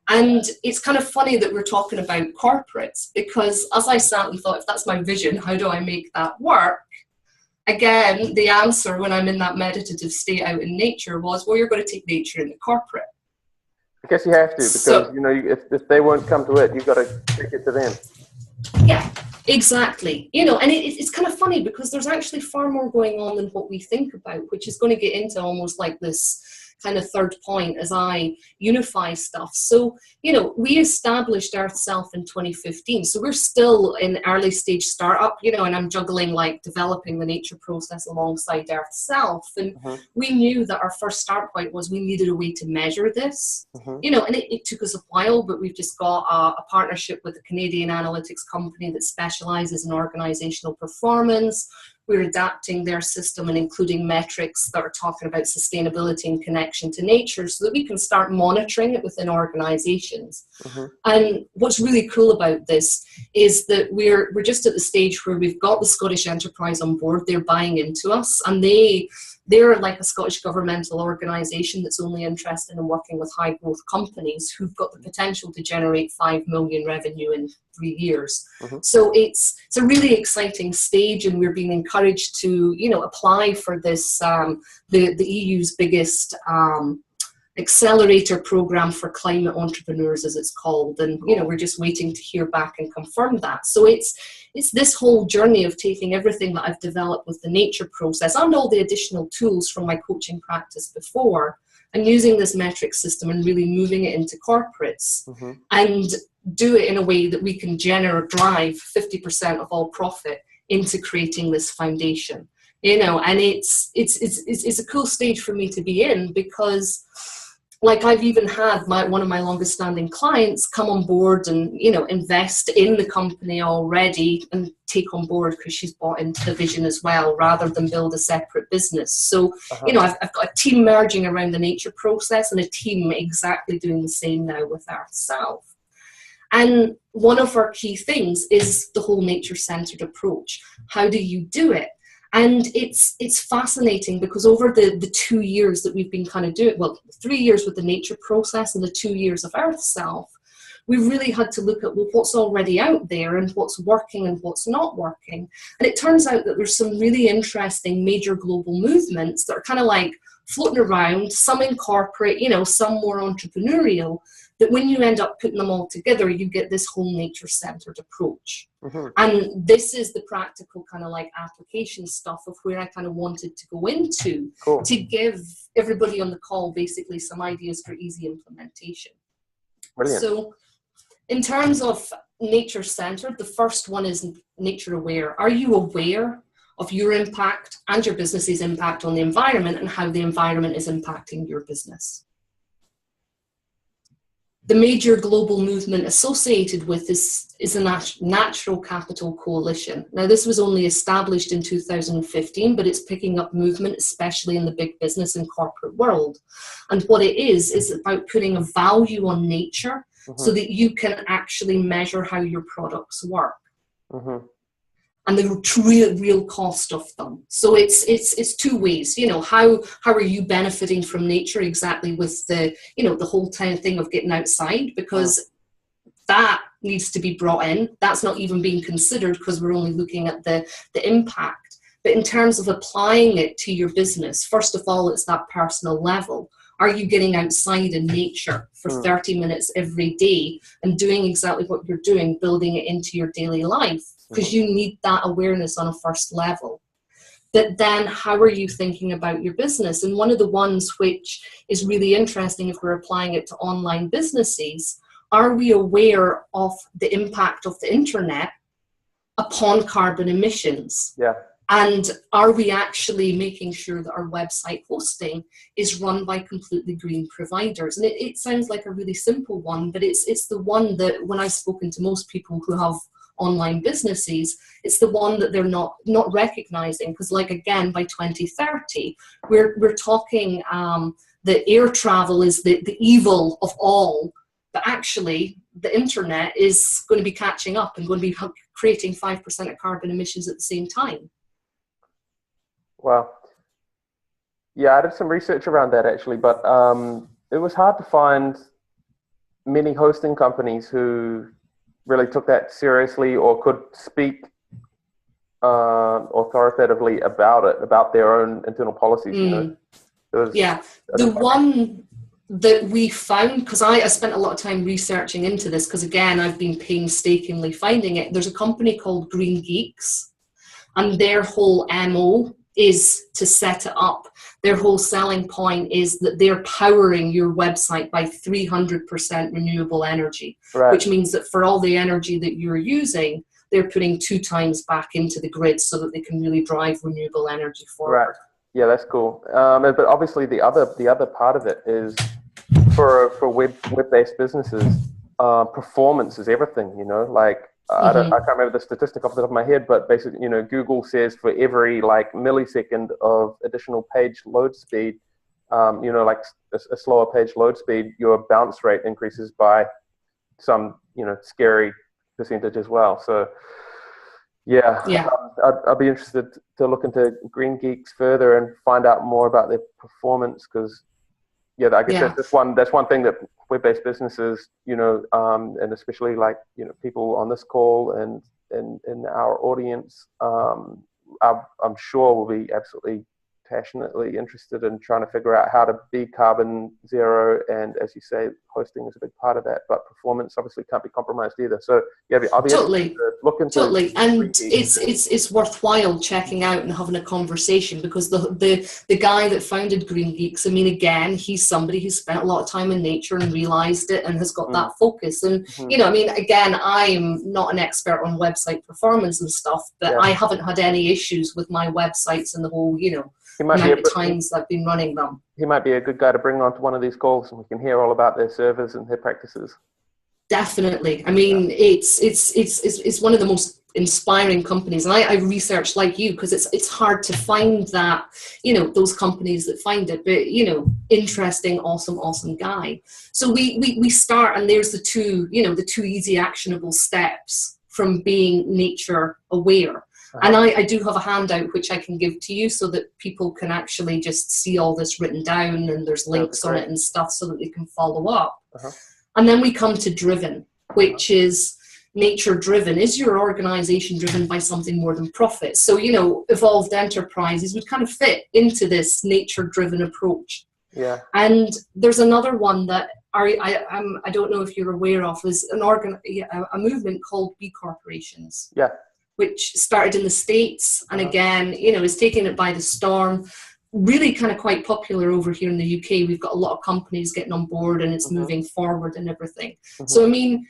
S3: And it's kind of funny that we're talking about corporates, because as I sat and thought, if that's my vision, how do I make that work? Again, the answer when I'm in that meditative state out in nature was, well, you're going to take nature in the corporate.
S2: I guess you have to, because if they won't come to it, you've got to take it to them.
S3: Yeah, exactly. And it's kind of funny because there's actually far more going on than what we think about, which is going to get into almost like this kind of third point as I unify stuff. So, we established Earth Self in 2015. So we're still in early stage startup, and I'm juggling like developing the nature process alongside Earth Self. And we knew that our first start point was we needed a way to measure this, and it took us a while, but we've just got a partnership with a Canadian analytics company that specializes in organizational performance. We're adapting their system and including metrics that are talking about sustainability and connection to nature so that we can start monitoring it within organizations. And what's really cool about this is that we're just at the stage where we've got the Scottish enterprise on board. They're buying into us, and they're like a Scottish governmental organisation that's only interested in working with high growth companies who've got the potential to generate 5 million revenue in 3 years. So it's a really exciting stage, and we're being encouraged to apply for this the EU's biggest accelerator program for climate entrepreneurs, as it's called, and we're just waiting to hear back and confirm that. So it's this whole journey of taking everything that I've developed with the nature process and all the additional tools from my coaching practice before, and using this metric system and really moving it into corporates and do it in a way that we can drive 50% of all profit into creating this foundation. And it's a cool stage for me to be in, because like I've even had one of my longest standing clients come on board and, you know, invest in the company already and take on board because she's bought into the vision as well, rather than build a separate business. So, you know, I've got a team merging around the nature process and a team exactly doing the same now with Earth Self. And one of our key things is the whole nature-centered approach. How do you do it? And it's fascinating because over the 2 years that we've been kind of doing, well, 3 years with the nature process and the 2 years of Earth Self, we've really had to look at, well, what's already out there and what's working and what's not working. And it turns out that there's some really interesting major global movements that are kind of like floating around, some in corporate, you know, some more entrepreneurial, that when you end up putting them all together, you get this whole nature-centered approach. And this is the practical kind of like application stuff of where I kind of wanted to go into to give everybody on the call basically some ideas for easy implementation.
S2: Brilliant.
S3: So in terms of nature-centered, the first one is nature-aware. Are you aware of your impact and your business's impact on the environment and how the environment is impacting your business? The major global movement associated with this is a Natural Capital Coalition. Now, this was only established in 2015, but it's picking up movement, especially in the big business and corporate world. And what it is about putting a value on nature so that you can actually measure how your products work. And the real cost of them. So it's two ways, you know, how are you benefiting from nature exactly with the, you know, the whole thing of getting outside, because that needs to be brought in. That's not even being considered because we're only looking at the impact. But in terms of applying it to your business, first of all, it's that personal level. Are you getting outside in nature for 30 minutes every day and doing exactly what you're doing, building it into your daily life? Because you need that awareness on a first level. But then how are you thinking about your business? And one of the ones which is really interesting if we're applying it to online businesses, are we aware of the impact of the internet upon carbon emissions?
S2: Yeah.
S3: And are we actually making sure that our website hosting is run by completely green providers? And it sounds like a really simple one, but it's the one that when I've spoken to most people who have online businesses, it's the one that they're not recognizing, because like again by 2030 we're talking that air travel is the evil of all, but actually the internet is going to be catching up and going to be creating 5% of carbon emissions at the same time.
S2: Wow. Yeah, I did some research around that actually, but it was hard to find many hosting companies who really took that seriously or could speak authoritatively about their own internal policies. You know?
S3: The one that we found, because I spent a lot of time researching into this, because again I've been painstakingly finding it. There's a company called Green Geeks, and their whole MO is to set it up. Their whole selling point is that they're powering your website by 300% renewable energy, which means that for all the energy that you're using, they're putting 2 times back into the grid so that they can really drive renewable energy forward.
S2: Right. Yeah, that's cool. But obviously the other part of it is for web-based businesses, performance is everything, you know, like I can't remember the statistic off the top of my head, but basically, you know, Google says for every like millisecond of additional page load speed, you know, like a slower page load speed, your bounce rate increases by some, you know, scary percentage as well. So I'd be interested to look into Green Geeks further and find out more about their performance, because I guess that's one thing that web-based businesses, you know, and especially like, you know, people on this call and in our audience, I'm sure will be absolutely passionately interested in trying to figure out how to be carbon zero. And as you say, hosting is a big part of that, but performance obviously can't be compromised either. So I'll be
S3: totally
S2: look into
S3: and it's worthwhile checking out and having a conversation, because the guy that founded Green Geeks, I mean, again, he's somebody who spent a lot of time in nature and realized it and has got that focus. And you know, I mean, again, I'm not an expert on website performance and stuff, but I haven't had any issues with my websites and the whole, you know,
S2: He might be
S3: amount of times I've been running them.
S2: He might be a good guy to bring onto one of these calls, and we can hear all about their servers and their practices.
S3: Definitely. I mean, it's one of the most inspiring companies, and I research like you, because it's hard to find that, those companies that find it, but interesting, awesome guy. So we start, and there's the two easy actionable steps from being nature aware. And I do have a handout which I can give to you so that people can actually just see all this written down, and there's links on it and stuff so that they can follow up. And then we come to driven, which is nature driven. Is your organization driven by something more than profit? So, evolved enterprises would kind of fit into this nature driven approach.
S2: Yeah.
S3: And there's another one that I don't know if you're aware of, is a movement called B corporations.
S2: Yeah.
S3: Which started in the States, and again, is taking it by the storm. Really kind of quite popular over here in the UK. We've got a lot of companies getting on board, and it's moving forward and everything. So, I mean,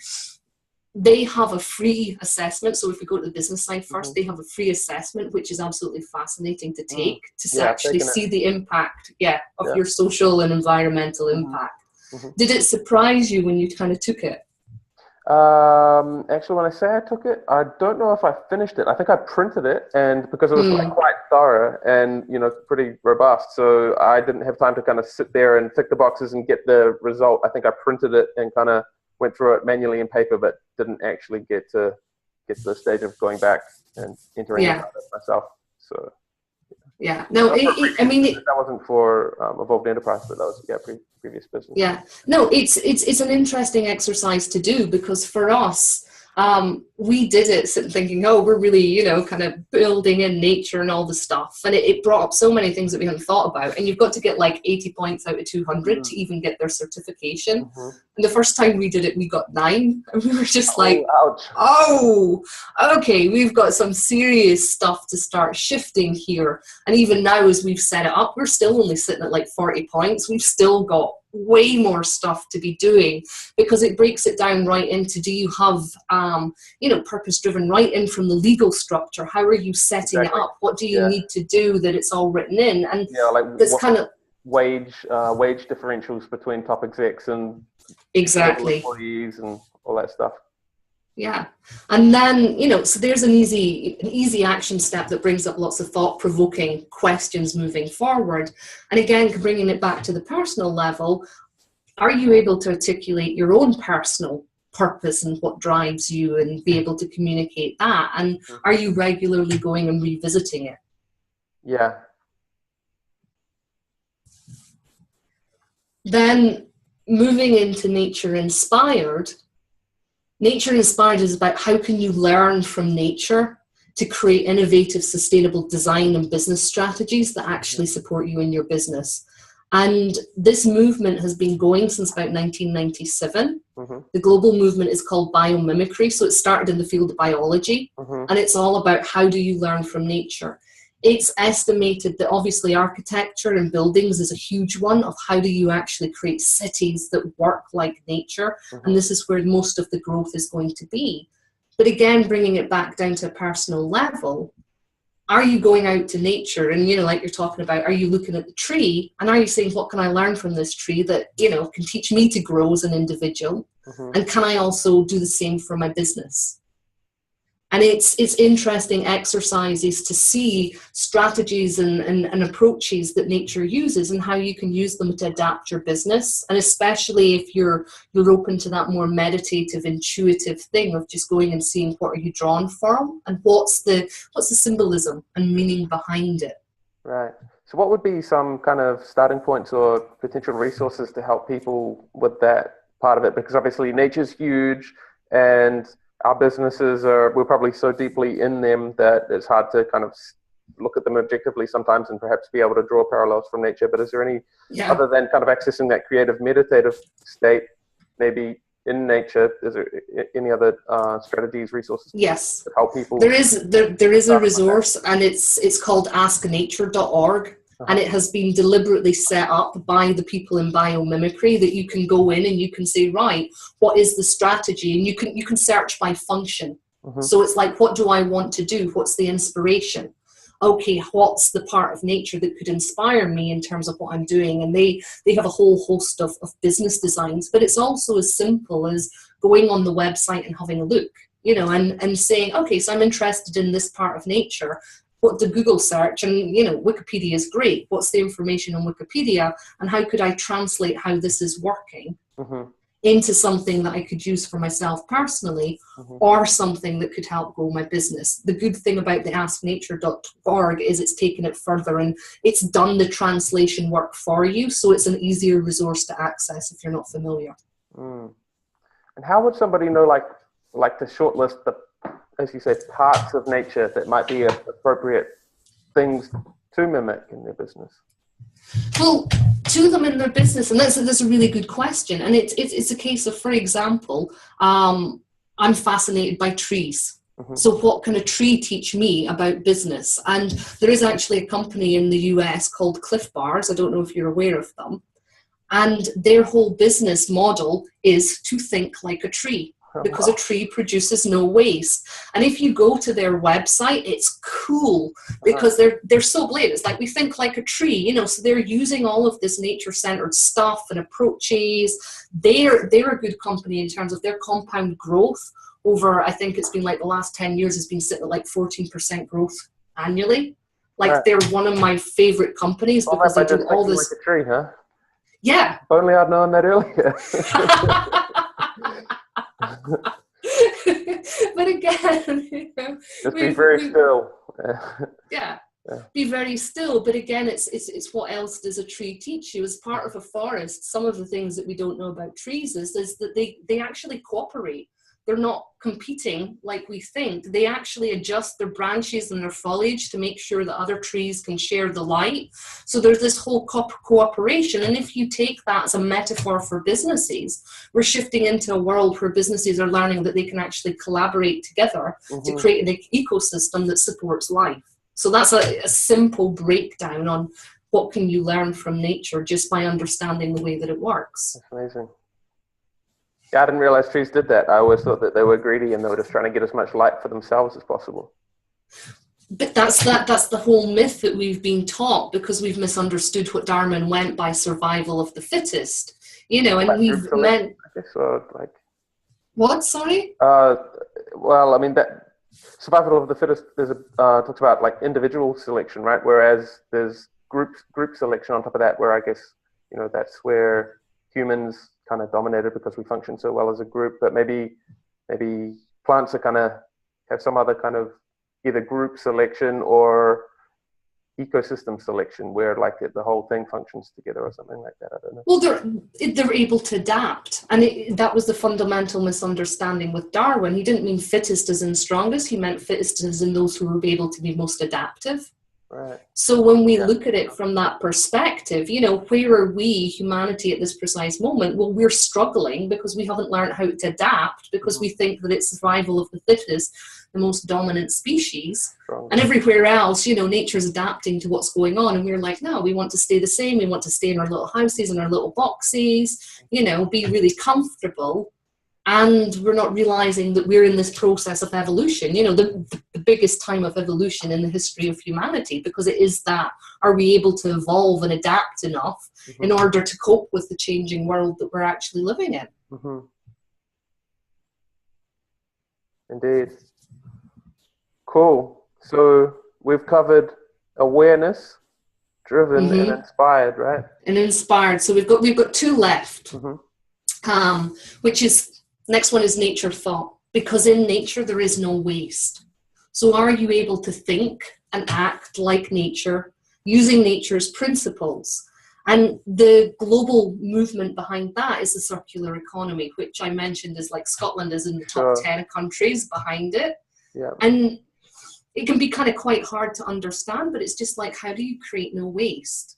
S3: they have a free assessment. So if we go to the business side first, they have a free assessment, which is absolutely fascinating to take, to actually see the impact, of your social and environmental impact. Did it surprise you when you kind of took it?
S2: Actually, when I say I took it, I don't know if I finished it. I think I printed it, and because it was quite thorough and pretty robust, so I didn't have time to kind of sit there and tick the boxes and get the result. I think I printed it and kind of went through it manually in paper, but didn't actually get to the stage of going back and entering it myself. So
S3: no, I mean,
S2: that wasn't for Evolved Enterprise, but that was previous business.
S3: No, it's an interesting exercise to do, because for us, we did it sitting thinking, we're really kind of building in nature and all the stuff, and it brought up so many things that we hadn't thought about. And you've got to get like 80 points out of 200 to even get their certification. And the first time we did it, we got 9, and we were just okay, we've got some serious stuff to start shifting here. And even now, as we've set it up, we're still only sitting at like 40 points. We've still got way more stuff to be doing, because it breaks it down right into, do you have purpose driven right in from the legal structure? How are you setting it up? What do you need to do that it's all written in? And this kind of
S2: wage differentials between top execs and employees and all that stuff.
S3: And then so there's an easy action step that brings up lots of thought-provoking questions moving forward. And again, bringing it back to the personal level, are you able to articulate your own personal purpose and what drives you, and be able to communicate that? And are you regularly going and revisiting it? Then moving into nature inspired is about how can you learn from nature to create innovative, sustainable design and business strategies that actually support you in your business. And this movement has been going since about 1997. The global movement is called biomimicry. So it started in the field of biology, and it's all about how do you learn from nature. It's estimated that obviously architecture and buildings is a huge one, of how do you actually create cities that work like nature. And this is where most of the growth is going to be. But again, bringing it back down to a personal level, are you going out to nature and, like you're talking about, are you looking at the tree and are you saying, what can I learn from this tree that, can teach me to grow as an individual? And can I also do the same for my business? And it's interesting exercises to see strategies and approaches that nature uses and how you can use them to adapt your business. And especially if you're open to that more meditative, intuitive thing of just going and seeing what are you drawn from and what's the symbolism and meaning behind it.
S2: Right. So what would be some kind of starting points or potential resources to help people with that part of it? Because obviously nature's huge, and our businesses we're probably so deeply in them that it's hard to kind of look at them objectively sometimes and perhaps be able to draw parallels from nature. But is there any, other than kind of accessing that creative meditative state, maybe in nature, is there any other strategies, resources that help people?
S3: There is a resource, and it's called asknature.org. And it has been deliberately set up by the people in biomimicry that you can go in and you can say, right, what is the strategy? And you can search by function. So it's like, what do I want to do? What's the inspiration? okay, what's the part of nature that could inspire me in terms of what I'm doing? And they have a whole host of business designs, but it's also as simple as going on the website and having a look, and saying, okay, so I'm interested in this part of nature. What the Google search, and Wikipedia is great. What's the information on Wikipedia, and how could I translate how this is working into something that I could use for myself personally, or something that could help grow my business? The good thing about the asknature.org is it's taken it further and it's done the translation work for you, so it's an easier resource to access if you're not familiar.
S2: And how would somebody know, like to shortlist the, as you say, parts of nature that might be appropriate things to mimic in their business?
S3: Well, to them in their business, and that's a really good question. And it's a case of, for example, I'm fascinated by trees. So what can a tree teach me about business? And there is actually a company in the US called Cliff Bars. I don't know if you're aware of them. And their whole business model is to think like a tree, because a tree produces no waste. And if you go to their website, it's cool because they're so blatant. It's like, we think like a tree, so they're using all of this nature-centered stuff and approaches. They're a good company in terms of their compound growth over, I think it's been like the last 10 years has been sitting at like 14% growth annually. Like they're one of my favorite companies because they do all this.
S2: Like a tree, huh?
S3: Yeah.
S2: If only I'd known that earlier.
S3: But again,
S2: just be very still.
S3: Be very still. But again, it's what else does a tree teach you? As part of a forest, some of the things that we don't know about trees is that they actually cooperate. They're not competing like we think. They actually adjust their branches and their foliage to make sure that other trees can share the light. So there's this whole cooperation. And if you take that as a metaphor for businesses, we're shifting into a world where businesses are learning that they can actually collaborate together to create an ecosystem that supports life. So that's a simple breakdown on what can you learn from nature just by understanding the way that it works.
S2: That's amazing. Yeah, I didn't realize trees did that. I always thought that they were greedy and they were just trying to get as much light for themselves as possible.
S3: But that's the whole myth that we've been taught, because we've misunderstood what Darwin meant by survival of the fittest. And
S2: like
S3: we've meant...
S2: I guess, or like...
S3: What, sorry?
S2: Well, I mean, that survival of the fittest talks about like individual selection, right? Whereas there's group selection on top of that, where I guess, that's where humans kind of dominated because we function so well as a group, but maybe plants are kind of have some other kind of either group selection or ecosystem selection where like the whole thing functions together or something like that. I don't know.
S3: Well, they're able to adapt, and that was the fundamental misunderstanding with Darwin. He didn't mean fittest as in strongest. He meant fittest as in those who were able to be most adaptive.
S2: Right.
S3: So when we look at it from that perspective, where are we, humanity, at this precise moment? Well, we're struggling because we haven't learned how to adapt, because we think that it's survival of the fittest, the most dominant species. And everywhere else, nature's adapting to what's going on. And we're like, no, we want to stay the same. We want to stay in our little houses and our little boxes, be really comfortable. And we're not realizing that we're in this process of evolution, the biggest time of evolution in the history of humanity, because it is that, are we able to evolve and adapt enough in order to cope with the changing world that we're actually living in?
S2: Indeed. Cool. So we've covered awareness, driven, and inspired, right?
S3: And inspired. So we've got two left, which is... Next one is nature thought, because in nature there is no waste. So are you able to think and act like nature, using nature's principles? And the global movement behind that is the circular economy, which I mentioned is like Scotland is in the top 10 countries behind it.
S2: Yeah.
S3: And it can be kind of quite hard to understand, but it's just like, how do you create no waste?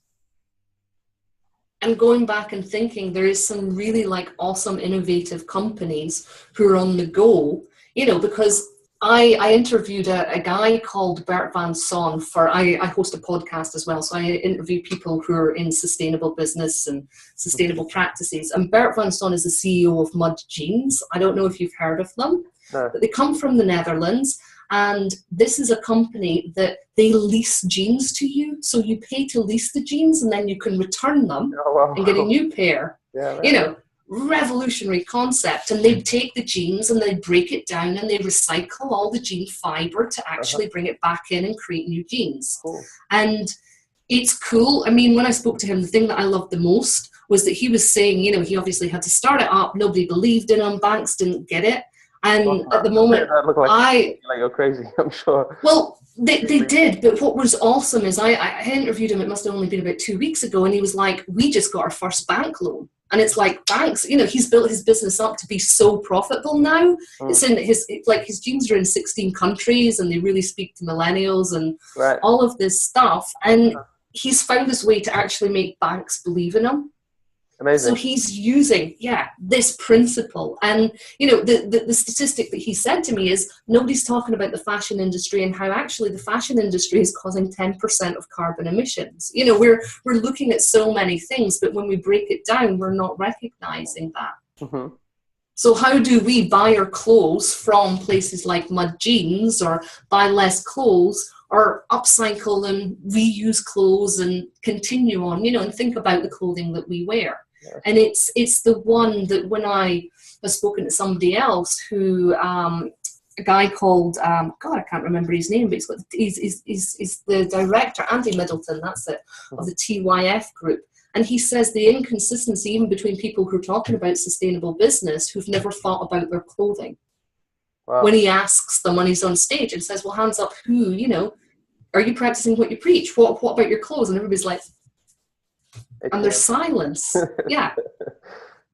S3: And going back and thinking, there is some really like awesome, innovative companies who are on the go, because I interviewed a guy called Bert van Son I host a podcast as well. So I interview people who are in sustainable business and sustainable practices. And Bert van Son is the CEO of Mud Jeans. I don't know if you've heard of them, but they come from the Netherlands. And this is a company that they lease jeans to you. So you pay to lease the jeans and then you can return them and get a new pair.
S2: Yeah,
S3: you know, revolutionary concept. And they take the jeans and they break it down and they recycle all the jean fiber to actually bring it back in and create new jeans.
S2: Cool.
S3: And it's cool. I mean, when I spoke to him, the thing that I loved the most was that he was saying, you know, he obviously had to start it up. Nobody believed in him. Banks didn't get it. And at the moment,
S2: that looked like you're crazy, I'm sure.
S3: Well, they did, but what was awesome is I interviewed him, it must have only been about 2 weeks ago, and he was like, we just got our first bank loan. And it's like, banks, you know, he's built his business up to be so profitable now. It's in his jeans are in 16 countries and they really speak to millennials and all of this stuff. And he's found this way to actually make banks believe in him.
S2: Amazing.
S3: So he's using, this principle. And, you know, the statistic that he said to me is nobody's talking about the fashion industry and how actually the fashion industry is causing 10% of carbon emissions. You know, we're looking at so many things, but when we break it down, we're not recognizing that. So how do we buy our clothes from places like Mud Jeans, or buy less clothes, or upcycle and reuse clothes and continue on, you know, and think about the clothing that we wear? And it's the one that when I have spoken to somebody else who, a guy called, God, I can't remember his name, but he's the director, Andy Middleton, that's it, of the TYF group. And he says the inconsistency even between people who are talking about sustainable business who've never thought about their clothing. Wow. When he asks them when he's on stage and says, well, hands up, who, you know, are you practicing what you preach? What about your clothes? And everybody's like, and there's silence.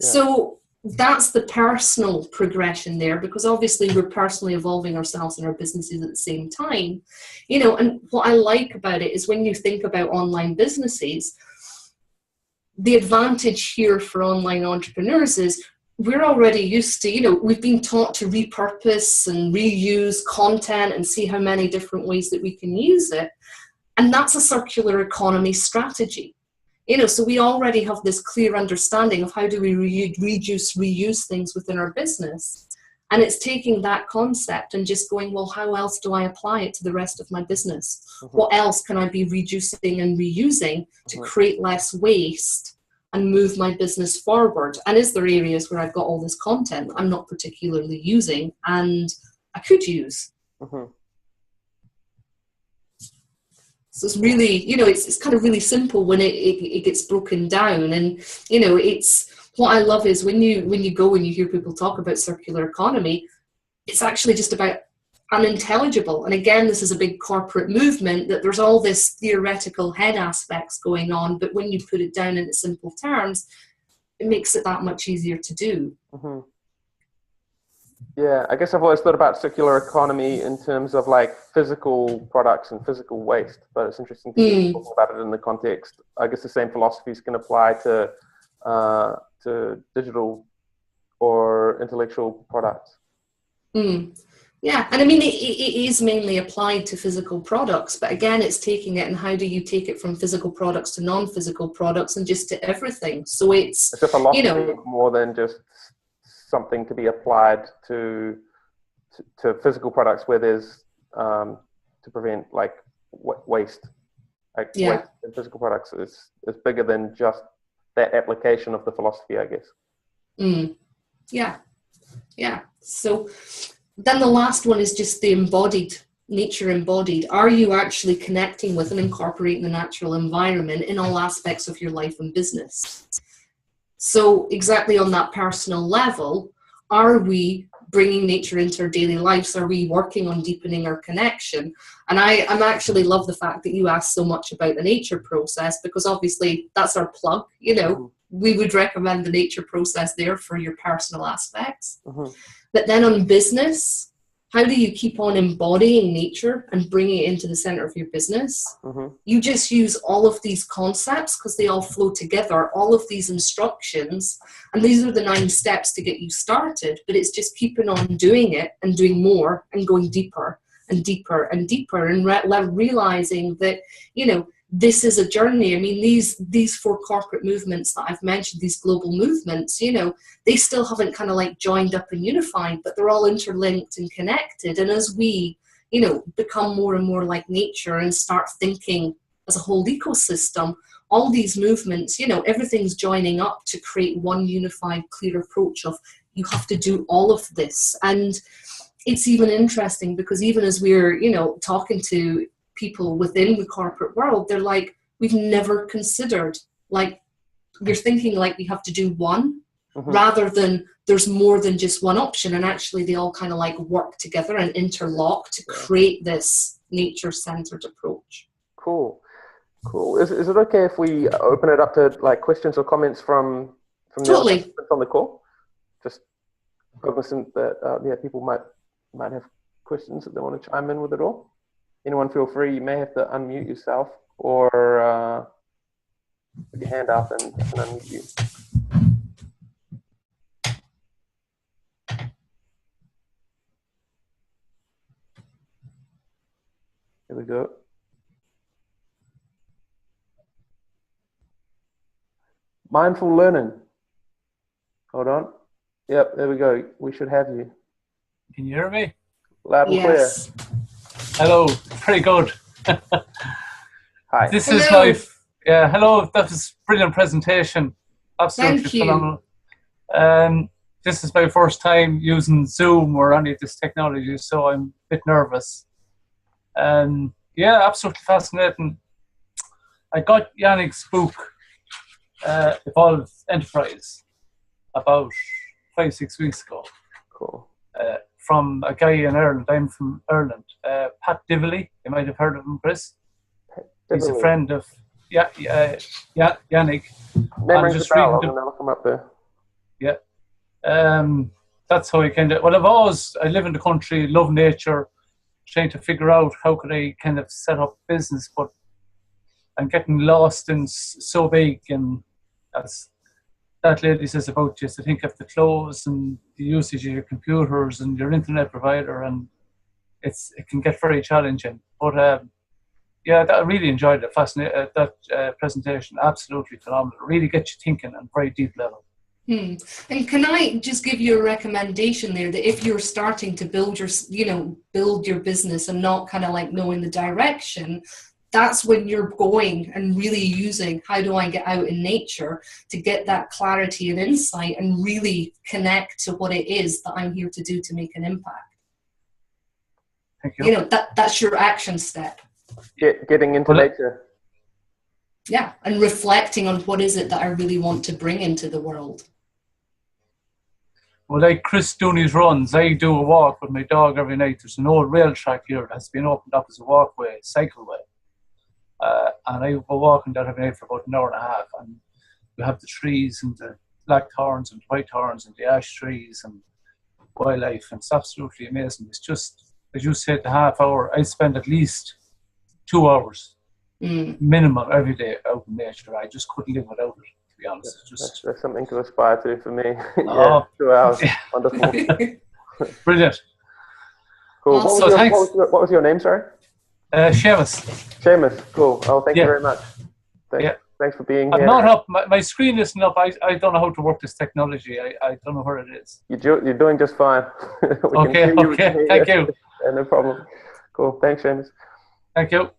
S3: So that's the personal progression there, because obviously we're personally evolving ourselves and our businesses at the same time, you know. And what I like about it is when you think about online businesses, the advantage here for online entrepreneurs is we're already used to, you know, we've been taught to repurpose and reuse content and see how many different ways that we can use it. And that's a circular economy strategy. You know, so we already have this clear understanding of how do we reuse things within our business. And it's taking that concept and just going, well, how else do I apply it to the rest of my business? What else can I be reducing and reusing to create less waste and move my business forward? And is there areas where I've got all this content I'm not particularly using and I could use? So it's really, you know, it's kind of really simple when it gets broken down. And, you know, it's what I love is when you go and you hear people talk about circular economy, it's actually just about unintelligible. And again, this is a big corporate movement that there's all this theoretical head aspects going on, but when you put it down into simple terms, it makes it that much easier to do.
S2: Yeah, I guess I've always thought about circular economy in terms of like physical products and physical waste, but it's interesting to talk about it in the context. I guess the same philosophies can apply to digital or intellectual products.
S3: Yeah, and I mean, it is mainly applied to physical products, but again, it's taking it and how do you take it from physical products to non-physical products and just to everything. So it's
S2: a philosophy,
S3: you know,
S2: more than just something to be applied to physical products where there's to prevent like waste. Like waste in physical products is bigger than just that application of the philosophy, I guess.
S3: Yeah. So then the last one is just the embodied, nature embodied. Are you actually connecting with and incorporating the natural environment in all aspects of your life and business? So exactly on that personal level, are we bringing nature into our daily lives? Are we working on deepening our connection? And I'm actually love the fact that you asked so much about the nature process, because obviously that's our plug, you know, we would recommend the nature process there for your personal aspects. But then on business, how do you keep on embodying nature and bringing it into the center of your business? You just use all of these concepts because they all flow together, all of these instructions, and these are the 9 steps to get you started, but it's just keeping on doing it and doing more and going deeper and deeper and deeper and realizing that, you know, this is a journey. I mean, these 4 corporate movements that I've mentioned, these global movements, you know, they still haven't kind of like joined up and unified, but they're all interlinked and connected. And as we, become more and more like nature and start thinking as a whole ecosystem. All these movements, everything's joining up to create one unified, clear approach of you have to do all of this. And it's even interesting because even as we're, talking to people within the corporate world, they're like, we've never considered, like, we're thinking like we have to do one rather than there's more than just one option. And actually they all kind of like work together and interlock to create this nature-centered approach.
S2: Cool. Is it okay if we open it up to like questions or comments from the
S3: Totally.
S2: participants on the call? Just cognizant that people might have questions that they want to chime in with it all. Anyone feel free. You may have to unmute yourself or put your hand up and I can unmute you. Here we go. Mindful learning. Hold on. Yep, there we go. We should have you.
S4: Can you hear me?
S2: Loud and
S3: Yes.
S2: clear.
S4: Hello. Very good.
S2: Hi.
S4: This
S3: Hello.
S4: is my hello. That was a brilliant presentation. Absolutely
S3: Thank you.
S4: phenomenal. This is my first time using Zoom or any of this technology, so I'm a bit nervous. Absolutely fascinating. I got Yannick's book, Evolved Enterprise, about 5-6 weeks ago.
S2: Cool.
S4: From a guy in Ireland. I'm from Ireland. Pat Dively, you might have heard of him, Chris. He's a friend of Yannick.
S2: Name rings a bell. I'm going to look him up there.
S4: Yeah. That's how I I live in the country, love nature, trying to figure out how could I kind of set up business, but I'm getting lost in so big, and as that lady says about just to think of the clothes and the usage of your computers and your internet provider, and it can get very challenging. But I really enjoyed it. Fascinating that presentation. Absolutely phenomenal. Really gets you thinking on a very deep level.
S3: And can I just give you a recommendation there that if you're starting to build your business and not kind of like knowing the direction, that's when you're going and really using how do I get out in nature to get that clarity and insight and really connect to what it is that I'm here to do to make an impact.
S4: Thank you.
S3: That's your action step.
S2: Getting into nature.
S3: Yeah, and reflecting on what is it that I really want to bring into the world.
S4: Well, like Chris Dooney's runs, I do a walk with my dog every night. There's an old rail track here that's been opened up as a walkway, cycleway. And I go walking that every night for about an hour and a half. And we have the trees and the black thorns and white thorns and the ash trees and wildlife. And it's absolutely amazing. It's just, as you said, the half hour, I spend at least 2 hours minimum every day out in nature. I just couldn't live without it, to be honest.
S2: That's something to aspire to for me. 2 hours.
S4: Yeah.
S2: Wonderful.
S4: Brilliant.
S2: Cool.
S3: Awesome.
S2: What was your name, sorry?
S4: Seamus.
S2: Seamus. Cool. Oh, thank you very much. Thanks for being here.
S4: I'm not up. My screen isn't up. I don't know how to work this technology. I don't know where it is.
S2: You're doing just fine.
S4: Okay. Thank you.
S2: No problem. Cool. Thanks, Seamus.
S4: Thank you.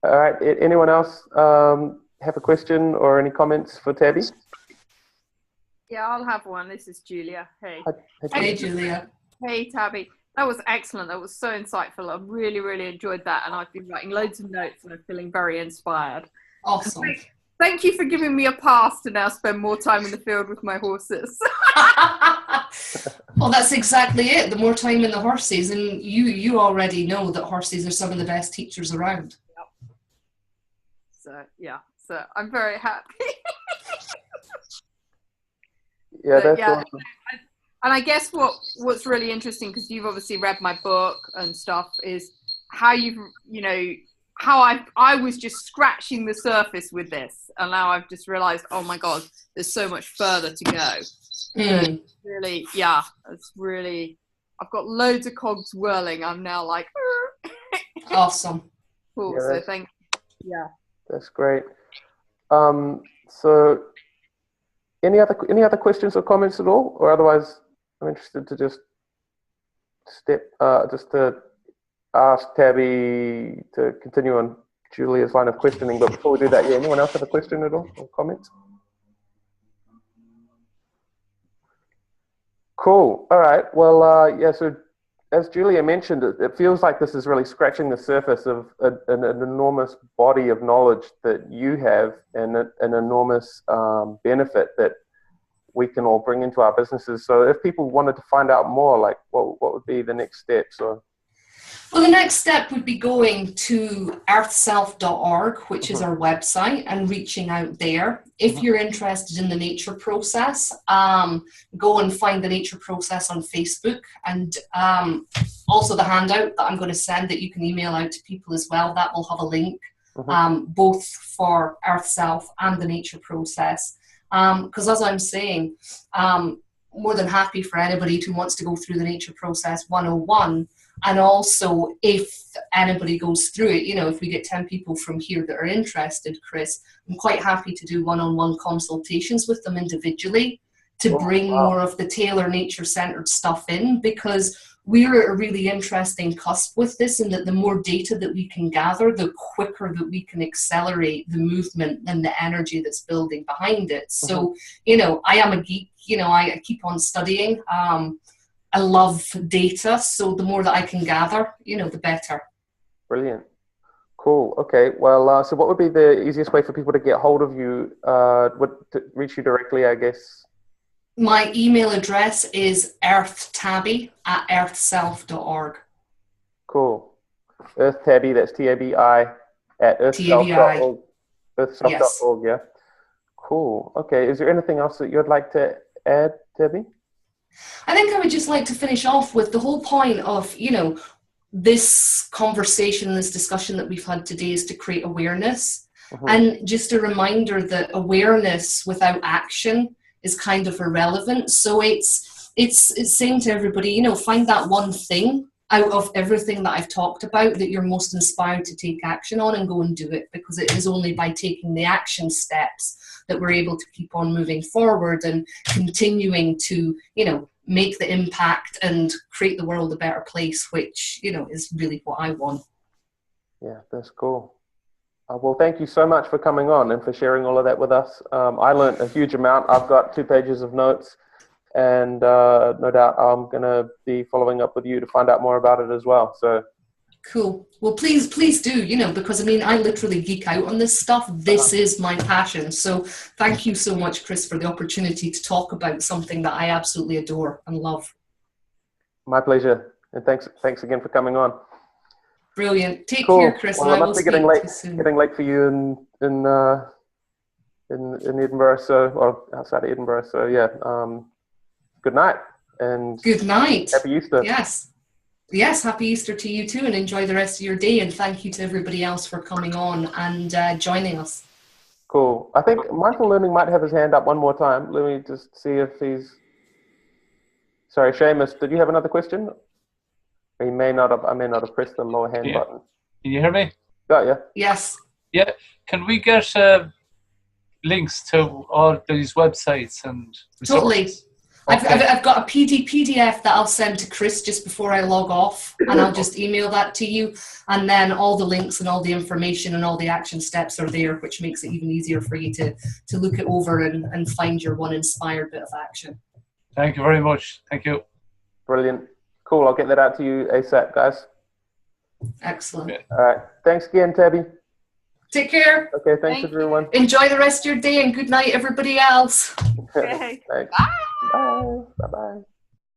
S2: All right. Anyone else have a question or any comments for Tabi?
S5: Yeah, I'll have one. This is Julia. Hey.
S3: Hey, Julia.
S5: Hey, Tabi. That was excellent. That was so insightful. I really, really enjoyed that. And I've been writing loads of notes and I'm feeling very inspired.
S3: Awesome.
S5: Thank you for giving me a pass to now spend more time in the field with my horses.
S3: Well, that's exactly it. The more time in the horses, and you already know that horses are some of the best teachers around.
S5: Yep. So I'm very happy.
S2: That's awesome.
S5: And I guess what's really interesting, because you've obviously read my book and stuff, is how how I was just scratching the surface with this, and now I've just realized, oh my God, there's so much further to go. Really, it's really, I've got loads of cogs whirling. I'm now like,
S3: awesome.
S5: Cool. So thank you. Yeah.
S2: That's great. So any other questions or comments at all, or otherwise I'm interested to just ask Tabi to continue on Julia's line of questioning. But before we do that, yeah, anyone else have a question at all or comments? Cool. All right. Well, yeah, so as Julia mentioned, it feels like this is really scratching the surface of an enormous body of knowledge that you have, and an enormous benefit that we can all bring into our businesses. So if people wanted to find out more, like what would be the next steps? Or
S3: Well, the next step would be going to earthself.org, which is our website, and reaching out there. If you're interested in the nature process, go and find the nature process on Facebook, and also the handout that I'm going to send that you can email out to people as well. That will have a link, both for Earth Self and the nature process. Because as I'm saying, more than happy for anybody who wants to go through the nature process 101. And also, if anybody goes through it, you know, if we get 10 people from here that are interested, Chris, I'm quite happy to do one-on-one consultations with them individually to bring more of the Taylor nature-centered stuff in, because we're at a really interesting cusp with this, in that the more data that we can gather, the quicker that we can accelerate the movement and the energy that's building behind it. So, you know, I am a geek, you know, I keep on studying. I love data, so the more that I can gather, you know, the better.
S2: Brilliant. Cool. Okay. Well, so what would be the easiest way for people to get hold of you, to reach you directly, I guess?
S3: My email address is earthtabi@earthself.org.
S2: Cool. Earth Tabi, that's TABI, at earthself.org. Earthself.org, yeah. Cool. Okay. Is there anything else that you'd like to add, Tabi?
S3: I think I would just like to finish off with the whole point of, you know, this conversation, this discussion that we've had today is to create awareness. And just a reminder that awareness without action is kind of irrelevant. So it's saying to everybody, you know, find that one thing out of everything that I've talked about that you're most inspired to take action on, and go and do it, because it is only by taking the action steps that we're able to keep on moving forward and continuing to, you know, make the impact and create the world a better place, which, you know, is really what I want.
S2: Yeah, that's cool. Well, thank you so much for coming on and for sharing all of that with us. I learned a huge amount. I've got 2 pages of notes, and no doubt I'm going to be following up with you to find out more about it as well. So
S3: cool. Well, please do, you know, because I mean, I literally geek out on this stuff. This is my passion. So thank you so much, Chris, for the opportunity to talk about something that I absolutely adore and love.
S2: My pleasure. And thanks again for coming on.
S3: Brilliant. Take
S2: Cool.
S3: care, Chris.
S2: Well,
S3: and
S2: it
S3: I
S2: must
S3: will
S2: be getting
S3: speak
S2: late.
S3: to you soon.
S2: Getting late for you in Edinburgh, or outside of Edinburgh. So yeah. Good night. And
S3: good night.
S2: Happy Easter.
S3: Yes, happy Easter to you too, and enjoy the rest of your day. And thank you to everybody else for coming on and joining us.
S2: Cool. I think Mindful Learning might have his hand up one more time. Let me just see if he's. Sorry, Seamus, did you have another question? He may not have. I may not have pressed the lower hand button.
S4: Can you hear me?
S2: Got you.
S3: Yes.
S4: Yeah. Can we get links to all these websites and
S3: totally?
S4: Okay.
S3: I've got a PDF that I'll send to Chris just before I log off, and I'll just email that to you, and then all the links and all the information and all the action steps are there, which makes it even easier for you to look it over and find your one inspired bit of action.
S4: Thank you very much. Thank you.
S2: Brilliant. Cool. I'll get that out to you ASAP, guys.
S3: Excellent.
S2: All right. Thanks again, Tabi.
S3: Take care.
S2: Okay. Thanks, everyone.
S3: Enjoy the rest of your day, and good night, everybody else.
S2: Thanks.
S5: Bye.
S2: Bye. Bye-bye.